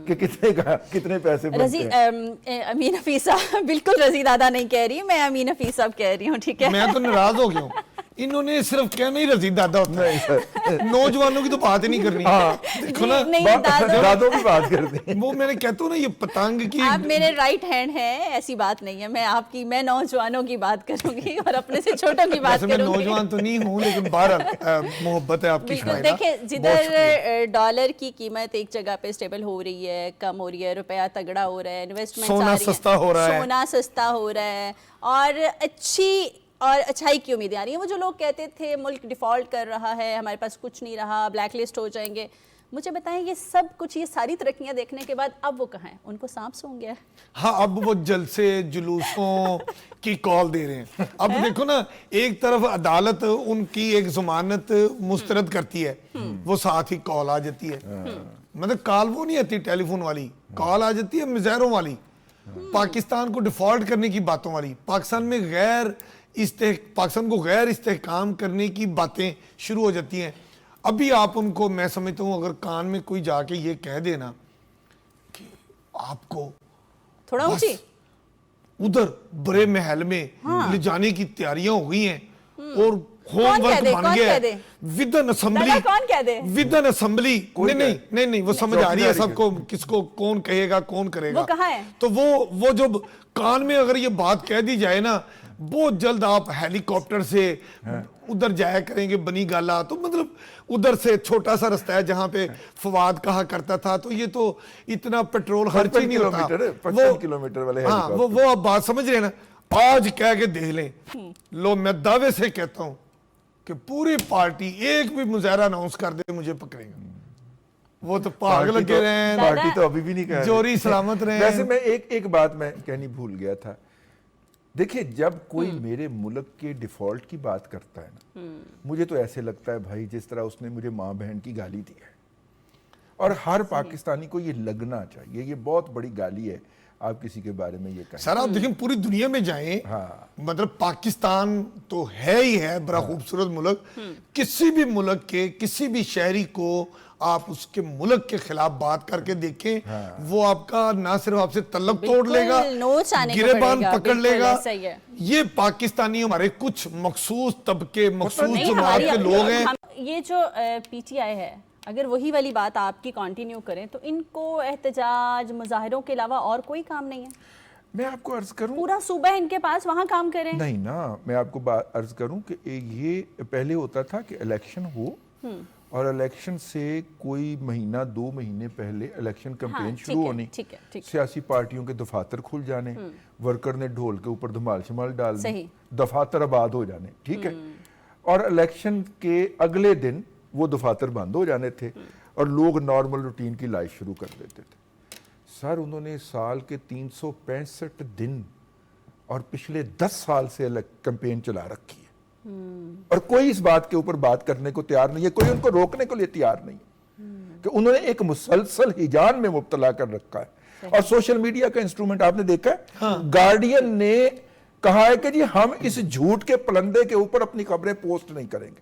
کہ کتنے پیسے بنتے ہیں۔ امین حفیظ صاحب، بالکل رضی دادا نہیں کہہ رہی، میں امین حفیظ صاحب کہہ رہی ہوں، ٹھیک ہے؟ میں تو ناراض ہو گیا ہوں، انہوں نے صرف کہنا ہی رضی دادا ہوتا ہے، نوجوانوں کی تو بات ہی نہیں کرنی، دیکھو نا، دادوں کی بات کرتے ہیں۔ وہ میں نے کہتا ہوں نا، یہ پتنگ کی آپ میرے رائٹ ہینڈ ہیں، ایسی بات نہیں ہے، میں نوجوانوں کی بات کروں گی اور اپنے سے چھوٹوں کی بات ویسے میں کروں گی۔ نوجوان تو نہیں ہوں، لیکن بہرحال محبت ہے آپ کی بالکل، شمائلہ، دیکھیں جدھر ڈالر کی قیمت ایک جگہ پہ سٹیبل ہو رہی ہے، کم ہو رہی ہے، روپیہ تگڑا ہو رہا ہے، انویسٹمنٹ سونا سستا ہو رہا ہے، سونا سستا ہو رہا ہے، اور اچھی اور اچھائی کی امیدیں آ رہی ہیں۔ وہ جو لوگ کہتے تھے ملک ڈیفالٹ کر رہا ہے، ہمارے پاس کچھ نہیں رہا، بلیک لسٹ ہو جائیں گے، مجھے بتائیں یہ سب کچھ، یہ ساری ترقیاں دیکھنے کے بعد اب وہ کہاں ہیں؟ ان کو سانپ سونگ گیا ہے؟ ہاں، اب وہ جلسے جلوسوں کی کال دے رہے ہیں۔ اب دیکھو نا، ایک طرف عدالت ان کی ایک ضمانت مسترد کرتی ہے، وہ ساتھ ہی کال آ جاتی ہے، مطلب کال وہ نہیں آتی ٹیلی فون والی، کال آ جاتی ہے مظاہروں والی، پاکستان کو ڈیفالٹ کرنے کی باتوں والی، پاکستان کو غیر استحکام کرنے کی باتیں شروع ہو جاتی ہیں۔ ابھی آپ ان کو، میں سمجھتا ہوں، اگر کان میں کوئی جا کے یہ کہہ دینا کہ آپ کو تھوڑا اونچی ادھر بڑے محل میں لے جانے کی تیاریاں ہو گئی ہیں اور ہوم ورک بن گیا ہے، ودن اسمبلی، کون کہہ دے؟ ودن اسمبلی، نہیں، وہ سمجھ آ رہی ہے سب کو، کس کو کون کہے گا، کون کرے گا، وہ کہاں ہے؟ تو وہ جب کان میں اگر یہ بات کہہ دی جائے نا، بہت جلد آپ ہیلی کاپٹر سے ادھر جایا کریں گے، بنی گالا، تو مطلب ادھر سے چھوٹا سا رستہ ہے جہاں پہ فواد کہا کرتا تھا، تو یہ تو اتنا پیٹرول خرچ ہی نہیں ہوتا، 55 کلومیٹر والے، ہاں وہ آپ بات سمجھ رہے ہیں نا، آج کہہ کے دیکھ لیں، لو میں دعوے سے کہتا ہوں کہ پوری پارٹی ایک بھی مظاہرہ اناؤنس کر دے مجھے پکڑے گا، وہ تو پاگ لگے رہے ہیں، پارٹی تو ابھی بھی نہیں کہہ رہی، جوری سلامت رہے ہیں۔ ویسے میں ایک بات میں کہنی بھول گیا تھا، دیکھیں جب کوئی میرے ملک کے ڈیفالٹ کی بات کرتا ہے نا، مجھے تو ایسے لگتا ہے بھائی جس طرح اس نے مجھے ماں بہن کی گالی دی ہے، اور ہر پاکستانی کو یہ لگنا چاہیے، یہ بہت بڑی گالی ہے آپ کسی کے بارے میں یہ کہیں۔ سر آپ دیکھیں پوری دنیا میں جائیں، مطلب پاکستان تو ہے ہی ہے بڑا خوبصورت ملک، کسی بھی ملک کے کسی بھی شہری کو آپ اس کے ملک کے خلاف بات کر کے دیکھیں, وہ آپ کا نہ صرف آپ سے تعلق توڑ لے گا, گریبان پکڑ لے گا. یہ پاکستانی ہمارے کچھ مخصوص طبقے, مخصوص جماعت کے لوگ ہیں. یہ جو پی ٹی آئی ہے, اگر وہی والی بات آپ کی کنٹینیو کریں تو ان کو احتجاج, مظاہروں کے علاوہ اور کوئی کام نہیں ہے؟ میں آپ کو عرض کروں, پورا صوبہ ان کے پاس, وہاں کام کریں. نہیں نا, میں آپ کو عرض کروں کہ یہ پہلے ہوتا تھا کہ الیکشن ہو, اور الیکشن سے کوئی مہینہ 2 مہینے پہلے الیکشن کمپین شروع ہونی, سیاسی پارٹیوں کے دفاتر کھل جانے, ورکر نے ڈھول کے اوپر دھمال شمال ڈالنے, دفاتر آباد ہو جانے, ٹھیک ہے, اور الیکشن کے اگلے دن وہ دفاتر بند ہو جانے تھے اور لوگ نارمل روٹین کی لائف شروع کر دیتے تھے. سر انہوں نے سال کے 365 دن اور پچھلے 10 سال سے کمپین چلا رکھی ہے, اور کوئی اس بات کے اوپر بات کرنے کو تیار نہیں ہے, کوئی ان کو روکنے کو لیے تیار نہیں ہے, کہ انہوں نے ایک مسلسل ہجان میں مبتلا کر رکھا ہے. اور سوشل میڈیا کا انسٹرومنٹ آپ نے دیکھا ہے, گارڈین نے کہا ہے کہ جی ہم اس جھوٹ کے پلندے کے اوپر اپنی خبریں پوسٹ نہیں کریں گے.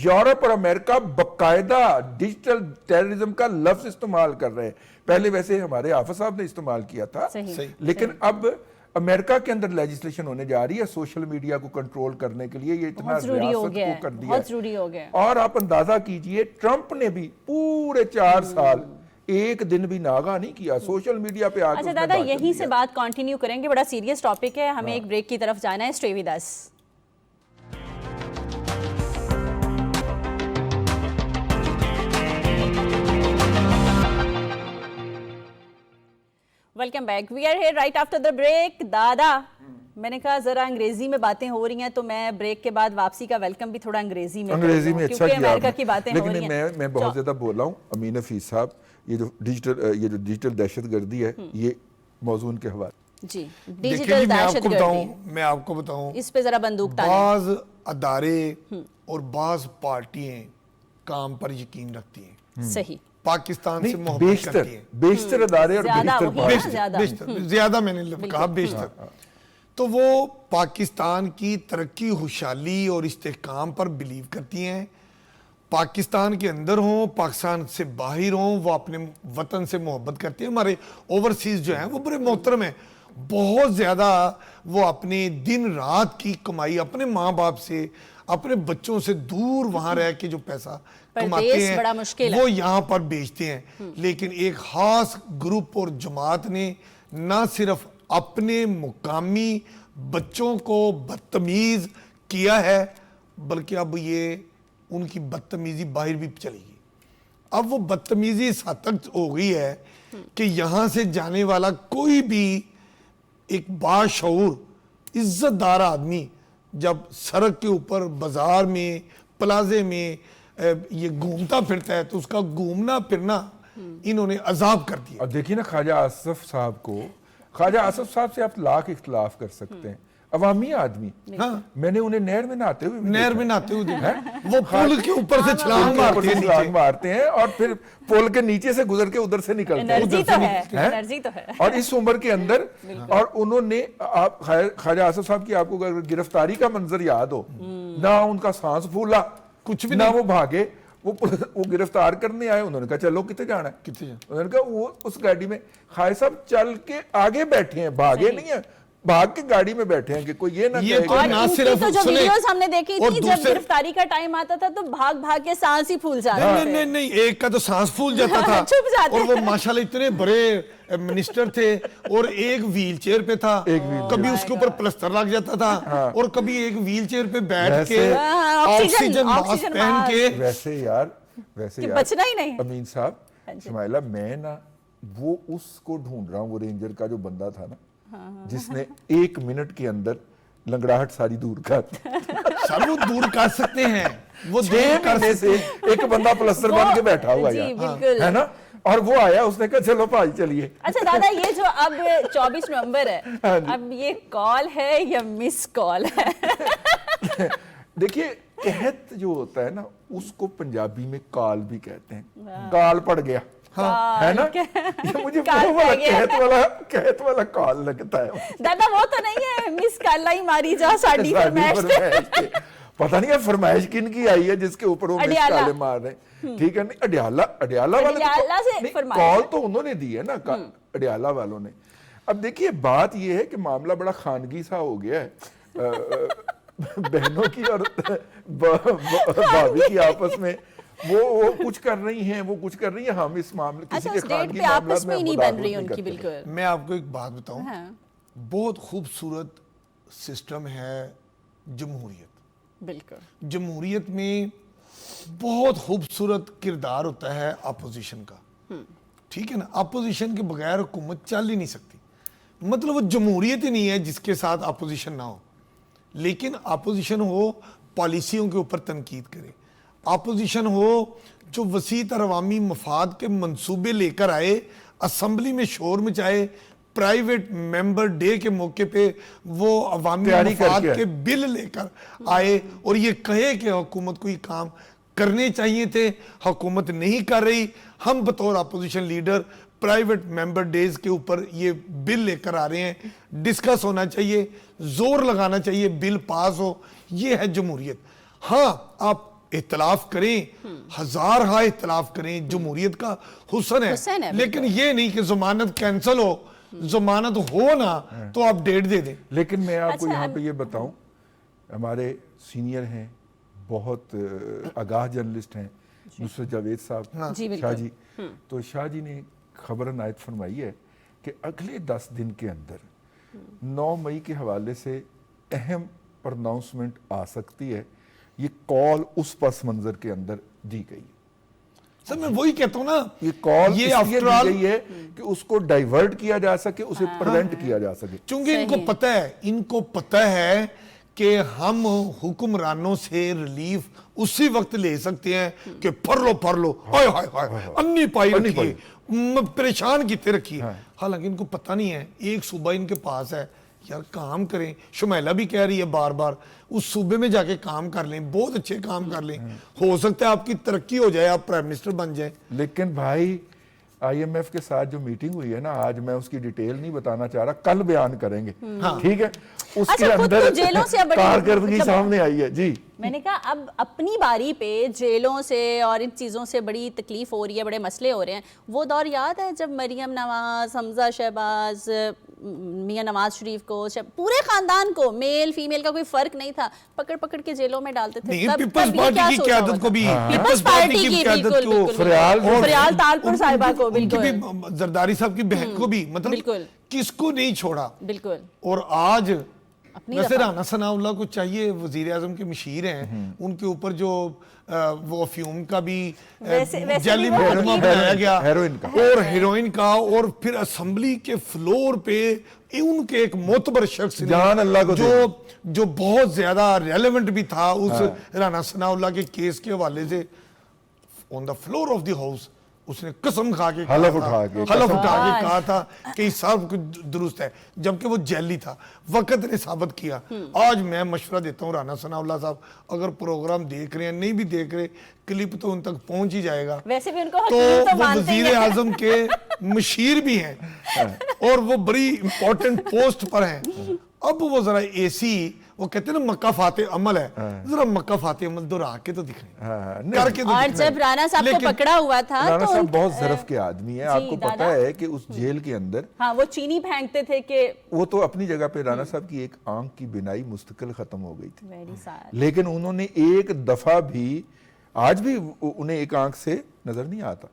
یورپ اور امریکہ باقاعدہ ڈیجیٹل ٹیررزم کا لفظ استعمال کر رہے ہیں. پہلے ویسے ہمارے حافظ صاحب نے استعمال کیا تھا, لیکن اب امریکہ کے اندر لیجسلیشن ہونے جا رہی ہے سوشل میڈیا کو کنٹرول کرنے کے لیے. یہ اتنا ریاست کو کر دیا ہے. اور آپ اندازہ کیجئے ٹرمپ نے بھی پورے 4 سال ایک دن بھی ناغہ نہیں کیا سوشل میڈیا پہ آ کے. اچھا دادا, یہیں سے بات کنٹینیو کریں گے, بڑا سیریس ٹاپک ہے, ہمیں ایک بریک کی طرف جانا ہے. Stay with us. Welcome back, we are here right after the break. دادا, میں نے کہا ذرا انگریزی میں باتیں ہو رہی ہیں تو میں بریک کے بعد واپسی کا ویلکم بھی تھوڑا انگریزی میں اچھا کیا, امریکہ کی باتیں ہو رہی ہیں. میں بہت زیادہ بول رہا ہوں. امین حفیظ صاحب, یہ جو ڈیجیٹل دہشت گردی ہے, یہ موضوع کے حوالے. جی, ڈیجیٹل دہشت گردی, میں آپ کو بتاؤں, اس پہ ذرا بندوق ٹالیں. بعض ادارے اور بعض پارٹیاں کام پر یقین رکھتی ہیں, صحیح, پاکستان سے محبت کرتی ہیں. بیشتر ادارے اور بیشتر, زیادہ میں نے کہا بیشتر, تو وہ پاکستان کی ترقی, خوشحالی اور استحکام پر بلیو کرتی ہیں. پاکستان کے اندر ہوں, پاکستان سے باہر ہوں, وہ اپنے وطن سے محبت کرتے ہیں. ہمارے اوورسیز جو ہیں وہ بڑے محترم ہیں, بہت زیادہ وہ اپنے دن رات کی کمائی اپنے ماں باپ سے, اپنے بچوں سے دور وہاں رہ کے جو پیسہ کماتے ہیں وہ یہاں پر بیچتے ہیں. لیکن ایک خاص گروپ اور جماعت نے نہ صرف اپنے مقامی بچوں کو بدتمیز کیا ہے, بلکہ اب یہ ان کی بدتمیزی باہر بھی چلی گئی. اب وہ بدتمیزی اس حد تک ہو گئی ہے کہ یہاں سے جانے والا کوئی بھی ایک باشعور عزت دار آدمی جب سڑک کے اوپر, بازار میں, پلازے میں یہ گھومتا پھرتا ہے تو اس کا گھومنا پھرنا انہوں نے عذاب کر دیا. اب دیکھیے نا, خواجہ آصف صاحب کو, خواجہ آصف صاحب سے آپ لاکھ اختلاف کر سکتے ہیں, عوامی آدمی, میں نے انہیں نہر میں نہاتے ہوئے دیکھا, وہ پل کے اوپر سے چھلانگ مارتے ہیں اور پھر پل کے نیچے سے گزر کے ادھر سے نکلتے ہیں. اور اس عمر کے اندر, اور انہوں نے, خواجہ آصف صاحب کی آپ کو گرفتاری کا منظر یاد ہو, نہ ان کا سانس پھولا, کچھ بھی نہ وہ بھاگے, وہ گرفتار کرنے آئے, انہوں نے کہا چلو کتے جانا ہے, انہوں نے کہا وہ اس گاڑی میں, خواجہ صاحب چل کے آگے بیٹھے ہیں, بھاگے نہیں ہیں, بھاگ کے گاڑی میں بیٹھے ہیں کہ کوئی یہ نہ کہے. اور ان کی تو جو ویڈیوز ہم نے دیکھی تھی, جب گرفتاری کا ٹائم آتا تھا تو بھاگ بھاگ کے سانس ہی پھول جاتا تھا. نہیں, ایک کا تو سانس پھول جاتا تھا, اور وہ ماشاءاللہ اتنے بڑے منسٹر تھے, اور ایک ویل چیئر پہ تھا, کبھی اس کے اوپر پلسٹر لگ جاتا تھا, اور کبھی ایک ویل چیئر پہ بیٹھ کے آکسیجن ماسک پہن کے. ویسے یار بچنا ہی نہیں. امین صاحب, شمائلہ, میں نا وہ اس کو ڈھونڈ رہا ہوں, وہ رینجر کا جو بندہ تھا نا, جس نے 1 منٹ کے اندر لنگڑاہٹ ساری دور کر سر, وہ دور کر سکتے ہیں, وہ 6 مہینے سے ایک بندہ پلسٹر بن کے بیٹھا ہوا ہے نا, اور وہ آیا, اس نے کہا چلو بھائی چلیے. اچھا دادا, یہ جو اب 24 نومبر ہے, اب یہ کال ہے یا مس کال ہے؟ دیکھیے, قحط جو ہوتا ہے نا, اس کو پنجابی میں کال بھی کہتے ہیں, کال پڑ گیا ہے نا, مجھے قحط والا کال لگتا ہے. دادا وہ تو نہیں ہے مس کال ہی ماری جا ساڑی فرمائش. پتہ نہیں ہے فرمائش کن کی آئی ہے جس کے اوپر وہ اڈیالہ مسکالے مار رہے ہیں. ٹھیک ہے, نہیں اڈیالہ والے کال تو انہوں نے دی ہے نا, اڈیالہ والوں نے. اب دیکھیے بات یہ ہے کہ معاملہ بڑا خانگی سا ہو گیا ہے بہنوں کی اور بھابھی کی آپس میں. وہ کچھ کر رہی ہیں, وہ کچھ کر رہی ہیں, ہم اس معاملے کسی کے خانگی معاملات میں مداخلت نہیں کرتے. میں آپ کو ایک بات بتاؤں, بہت خوبصورت سسٹم ہے جمہوریت. بالکل جمہوریت میں بہت خوبصورت کردار ہوتا ہے اپوزیشن کا. ٹھیک ہے نا, اپوزیشن کے بغیر حکومت چل ہی نہیں سکتی. مطلب وہ جمہوریت ہی نہیں ہے جس کے ساتھ اپوزیشن نہ ہو. لیکن اپوزیشن ہو پالیسیوں کے اوپر تنقید کرے, اپوزیشن ہو جو وسیع تر عوامی مفاد کے منصوبے لے کر آئے, اسمبلی میں شور مچائے, پرائیویٹ ممبر ڈے کے موقع پہ وہ عوامی مفاد کے بل لے کر آئے اور یہ کہے کہ حکومت کو یہ کام کرنے چاہیے تھے, حکومت نہیں کر رہی. ہم بطور opposition leader private member days کے اوپر یہ بل لے کر آ رہے ہیں, ڈسکس ہونا چاہیے, زور لگانا چاہیے, بل پاس ہو. یہ ہے جمہوریت. ہاں آپ اختلاف کریں, ہزارہا اختلاف کریں, جمہوریت کا حسن ہے, لیکن یہ نہیں کہ ضمانت کینسل ہو, ضمانت ہو نا تو آپ ڈیٹ دے دیں. لیکن میں آپ کو یہاں پہ یہ بتاؤں, ہمارے سینئر ہیں, بہت آگاہ جرنلسٹ ہیں, نصرت جاوید صاحب شاہ جی, تو شاہ جی نے خبر عنایت فرمائی ہے کہ اگلے 10 دن کے اندر 9 مئی کے حوالے سے اہم پرناؤنسمنٹ آ سکتی ہے. یہ کال اس پس منظر کے اندر دی گئی ہے. سر میں وہی کہتا ہوں نا, یہ کال اس لیے دی گئی ہے کہ اس کو ڈائیورٹ کیا جا سکے, اسے پریونٹ کیا جا سکے. چونکہ ان کو پتہ ہے کہ ہم حکمرانوں سے ریلیف اسی وقت لے سکتے ہیں کہ پھر لو انی پائی رکھیے, پریشان کیتے رکھیے. حالانکہ ان کو پتہ نہیں ہے ایک صوبہ ان کے پاس ہے, یار کام کریں. شمیلہ بھی کہہ رہی ہے بار بار, اس صوبے میں جا کے کام کر لیں, بہت اچھے کام کر لیں, ہو سکتا ہے آپ کی ترقی ہو جائے, آپ پرائم منسٹر بن جائیں. لیکن بھائی آئی ایم ایف کے ساتھ جو میٹنگ ہوئی ہے نا, آج میں اس کی ڈیٹیل نہیں بتانا چاہ رہا, کل بیان کریں گے. ٹھیک ہے, اس کے اندر کارکردگی سامنے آئی ہے. جی میں نے کہا اب اپنی باری پہ جیلوں سے اور ان چیزوں سے بڑی تکلیف ہو رہی ہے, بڑے مسئلے ہو رہے ہیں. وہ دور یاد ہے جب مریم نواز, حمزہ شہباز, میاں نواز شریف کو, پورے خاندان کو, میل فیمیل کا کوئی فرق نہیں تھا, پکڑ پکڑ کے جیلوں میں ڈالتے تھے. پیپلز پارٹی کی قیادت کو بھی, پیپلز پارٹی کی بالکل, فریال تالپور صاحبہ کو, بالکل زرداری صاحب کی بہن کو بھی, مطلب کس کو نہیں چھوڑا. بالکل. اور آج ویسے رانا ثناء اللہ کو چاہیے, وزیر اعظم کے مشیر ہیں, ان کے اوپر جو وہ افیون کا بھی جعلی مقدمہ بنایا گیا, اور ہیروئن کا, اور پھر اسمبلی کے فلور پہ ان کے ایک معتبر شخص جو بہت زیادہ ریلیونٹ بھی تھا اس رانا ثناء اللہ کے کیس کے حوالے سے, on the floor of the house اس نے قسم کھا کے حلف اٹھا کے کہا تھا کہ یہ سب کچھ درست ہے, جبکہ وہ جیلی تھا. وقت نے ثابت کیا. آج میں مشورہ دیتا ہوں رانا ثناء اللہ صاحب, اگر پروگرام دیکھ رہے ہیں, نہیں بھی دیکھ رہے, کلپ تو ان تک پہنچ ہی جائے گا. ویسے بھی ان کو تو وہ وزیر اعظم کے مشیر بھی ہیں اور وہ بڑی امپورٹنٹ پوسٹ پر ہیں. اب وہ ذرا اے سی, وہ کہتے ہیں نا مکہ فاتح عمل ہے, ذرا مکہ فاتح عمل دورا کے تو دکھنے, کر کے تو اور جب رانا صاحب کو پکڑا ہوا تھا رانا صاحب بہت ظرف کے آدمی ہیں. آپ کو پتا ہے کہ اس جیل کے اندر وہ چینی پھینکتے تھے کہ وہ تو اپنی جگہ پہ رانا صاحب کی ایک آنکھ کی بینائی مستقل ختم ہو گئی تھی, لیکن انہوں نے ایک دفعہ بھی, آج بھی انہیں ایک آنکھ سے نظر نہیں آتا.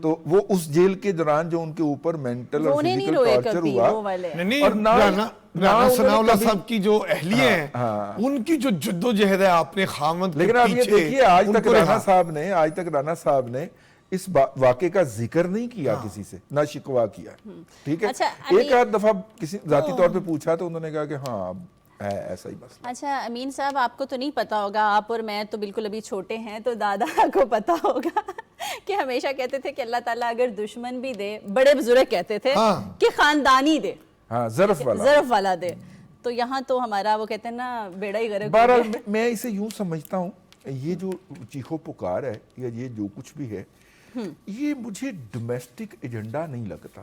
تو وہ اس جیل کے دوران جو ان کے اوپر مینٹل اور فزیکل ٹارچر ہوا, اور رانا ثناء اللہ صاحب کی جو اہلیہ ہیں, ان کی جو جد و جہد ہے آپ نے خامد کے پیچھے, لیکن آپ یہ دیکھیے آج تک رانا صاحب نے اس واقعے کا ذکر نہیں کیا کسی سے, نہ شکوا کیا. ٹھیک ہے, ایک آدھ دفعہ کسی ذاتی طور پہ پوچھا تو انہوں نے کہا کہ ہاں ایسا ہی مسئلہ. اچھا امین صاحب, آپ کو تو نہیں پتا ہوگا, آپ اور میں تو بالکل ابھی چھوٹے ہیں, تو دادا کو پتا ہوگا کہ ہمیشہ کہتے تھے کہ اللہ تعالیٰ اگر دشمن بھی دے, بڑے بزرگ کہتے تھے کہ خاندانی دے, ظرف والا دے. تو یہاں تو ہمارا وہ کہتے ہیں نا بیڑا ہی غرق. بہرحال میں اسے یوں سمجھتا ہوں, یہ جو چیخو پکار ہے یا یہ جو کچھ بھی ہے, یہ مجھے ڈومیسٹک ایجنڈا نہیں لگتا.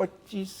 25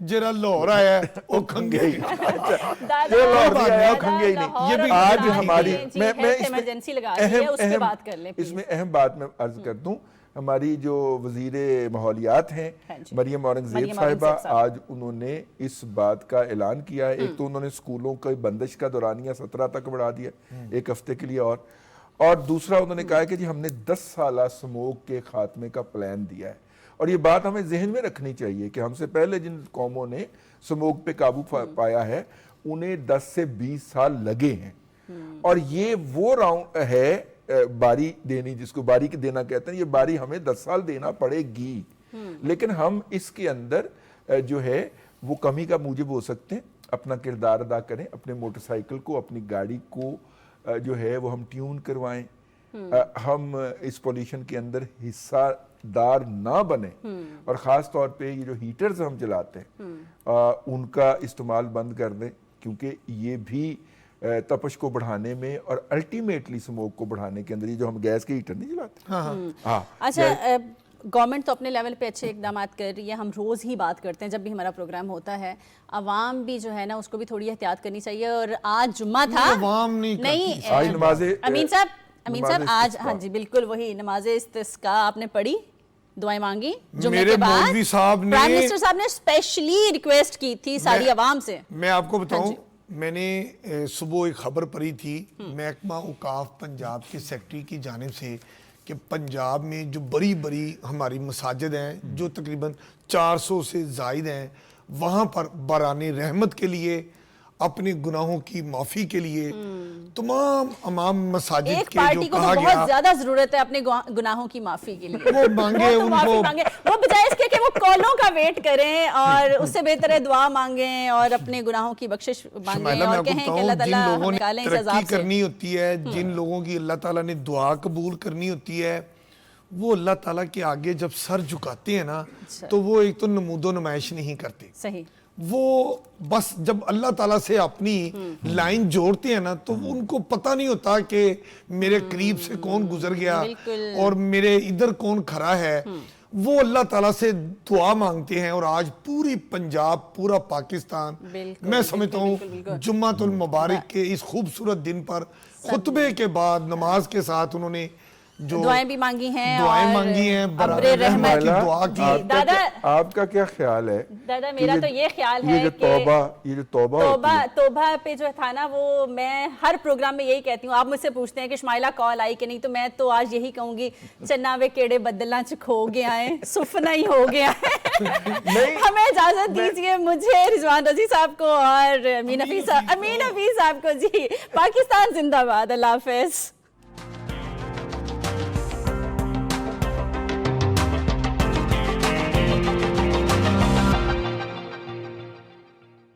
جرا لاہور آیا ہے وہ کھنگے ہی جو لاہور نہیں آیا وہ کھنگے ہی نہیں. یہ بھی آج ہماری میں ایمرجنسی لگا دی ہے, اس پہ بات کر لیں. اس میں اہم بات میں عرض کر دوں, ہماری جو وزیر ماحولیات ہیں مریم اورنگزیب صاحبہ, آج انہوں نے اس بات کا اعلان کیا ہے. ایک تو انہوں نے اسکولوں کی بندش کا دورانیہ 17 تک بڑھا دیا ایک ہفتے کے لیے, اور دوسرا انہوں نے کہا ہے کہ جی ہم نے 10 سالہ سموگ کے خاتمے کا پلان دیا ہے. اور یہ بات ہمیں ذہن میں رکھنی چاہیے کہ ہم سے پہلے جن قوموں نے سموگ پہ قابو پایا ہے انہیں 10 سے 20 سال لگے ہیں, اور یہ وہ راؤنڈ ہے باری دینی, جس کو باری دینا کہتے ہیں, یہ باری ہمیں 10 سال دینا پڑے گی. لیکن ہم اس کے اندر جو ہے وہ کمی کا موجب ہو سکتے ہیں. اپنا کردار ادا کریں, اپنے موٹر سائیکل کو, اپنی گاڑی کو جو ہے وہ ہم ٹیون کروائیں, ہم اس پولیوشن کے اندر حصہ دار نہ بنیں, اور خاص طور پہ یہ جو ہیٹرز ہم چلاتے ہیں ان کا استعمال بند کر دیں, کیونکہ یہ بھی تپش کو بڑھانے میں اور الٹیمیٹلی سموگ کو بڑھانے کے اندر, یہ جو ہم گیس کے ہیٹر نہیں چلاتے. اچھا, گورنمنٹ تو اپنے لیول پہ اچھے اقدامات کر رہی ہے, ہم روز ہی بات کرتے ہیں جب بھی ہمارا پروگرام ہوتا ہے. عوام بھی جو ہے نا اس کو بھی تھوڑی احتیاط کرنی چاہیے, اور آج جمعہ تھا. عوام نہیں آج نماز امین صاحب آج, ہاں جی بالکل وہی نماز استسقاء آپ نے پڑھی, دعائیں مانگی جمعے کے بعد. مولوی صاحب نے, پرائم منسٹر صاحب نے اسپیشلی ریکویسٹ کی تھی ساری عوام سے. میں آپ کو بتاؤں, میں نے صبح ایک خبر پڑھی تھی محکمہ اوقاف پنجاب کے سیکٹری کی جانب سے کہ پنجاب میں جو بڑی بڑی ہماری مساجد ہیں جو تقریباً 400 سے زائد ہیں, وہاں پر بران رحمت کے لیے, اپنے گناہوں کی معافی کے لیے تمام امام مساجد کے جو کہا گیا, بہت زیادہ ضرورت ہے اپنے گناہوں کی معافی کے لیے, وہ مانگے ان کو, وہ بجائے اس کے کہ وہ کالوں کا ویٹ کریں, اور اس سے بہتر ہے دعا مانگیں اور اپنے گناہوں کی بخشش مانگیں, اور کہیں کہ اللہ تعالیٰ جن لوگوں نے نکالیں اس عذاب ترقی سے. کرنی ہوتی ہے, جن لوگوں کی اللہ تعالیٰ نے دعا قبول کرنی ہوتی ہے, وہ اللہ تعالیٰ کے آگے جب سر جھکاتے ہیں نا تو وہ ایک تو نمود و نمائش نہیں کرتے. صحیح, وہ بس جب اللہ تعالیٰ سے اپنی لائن جوڑتے ہیں نا تو ان کو پتہ نہیں ہوتا کہ میرے قریب سے کون گزر گیا اور میرے ادھر کون کھڑا ہے. وہ اللہ تعالیٰ سے دعا مانگتے ہیں, اور آج پوری پنجاب, پورا پاکستان, میں سمجھتا ہوں جمعۃ المبارک کے اس خوبصورت دن پر خطبے کے بعد نماز کے ساتھ انہوں نے جو دعائیں بھی مانگی ہیں, دعائیں مانگی ہیں, ابر رحمت کی دعا کی. دادا آپ کا کیا خیال ہے؟ دادا میرا تو یہ خیال ہے کہ یہ جو توبہ پہ جو تھا نا, وہ میں ہر پروگرام میں یہی کہتی ہوں. آپ مجھ سے پوچھتے ہیں کہ شمائلہ کال آئی کہ نہیں, تو میں تو آج یہی کہوں گی چناوے کیڑے بدلاں چ کھو گیا ہے, سفنا ہی ہو گیا ہے. ہمیں اجازت دیجیے, مجھے رضوان رضی صاحب کو اور امین حفیظ صاحب کو. جی پاکستان زندہ باد, اللہ حافظ.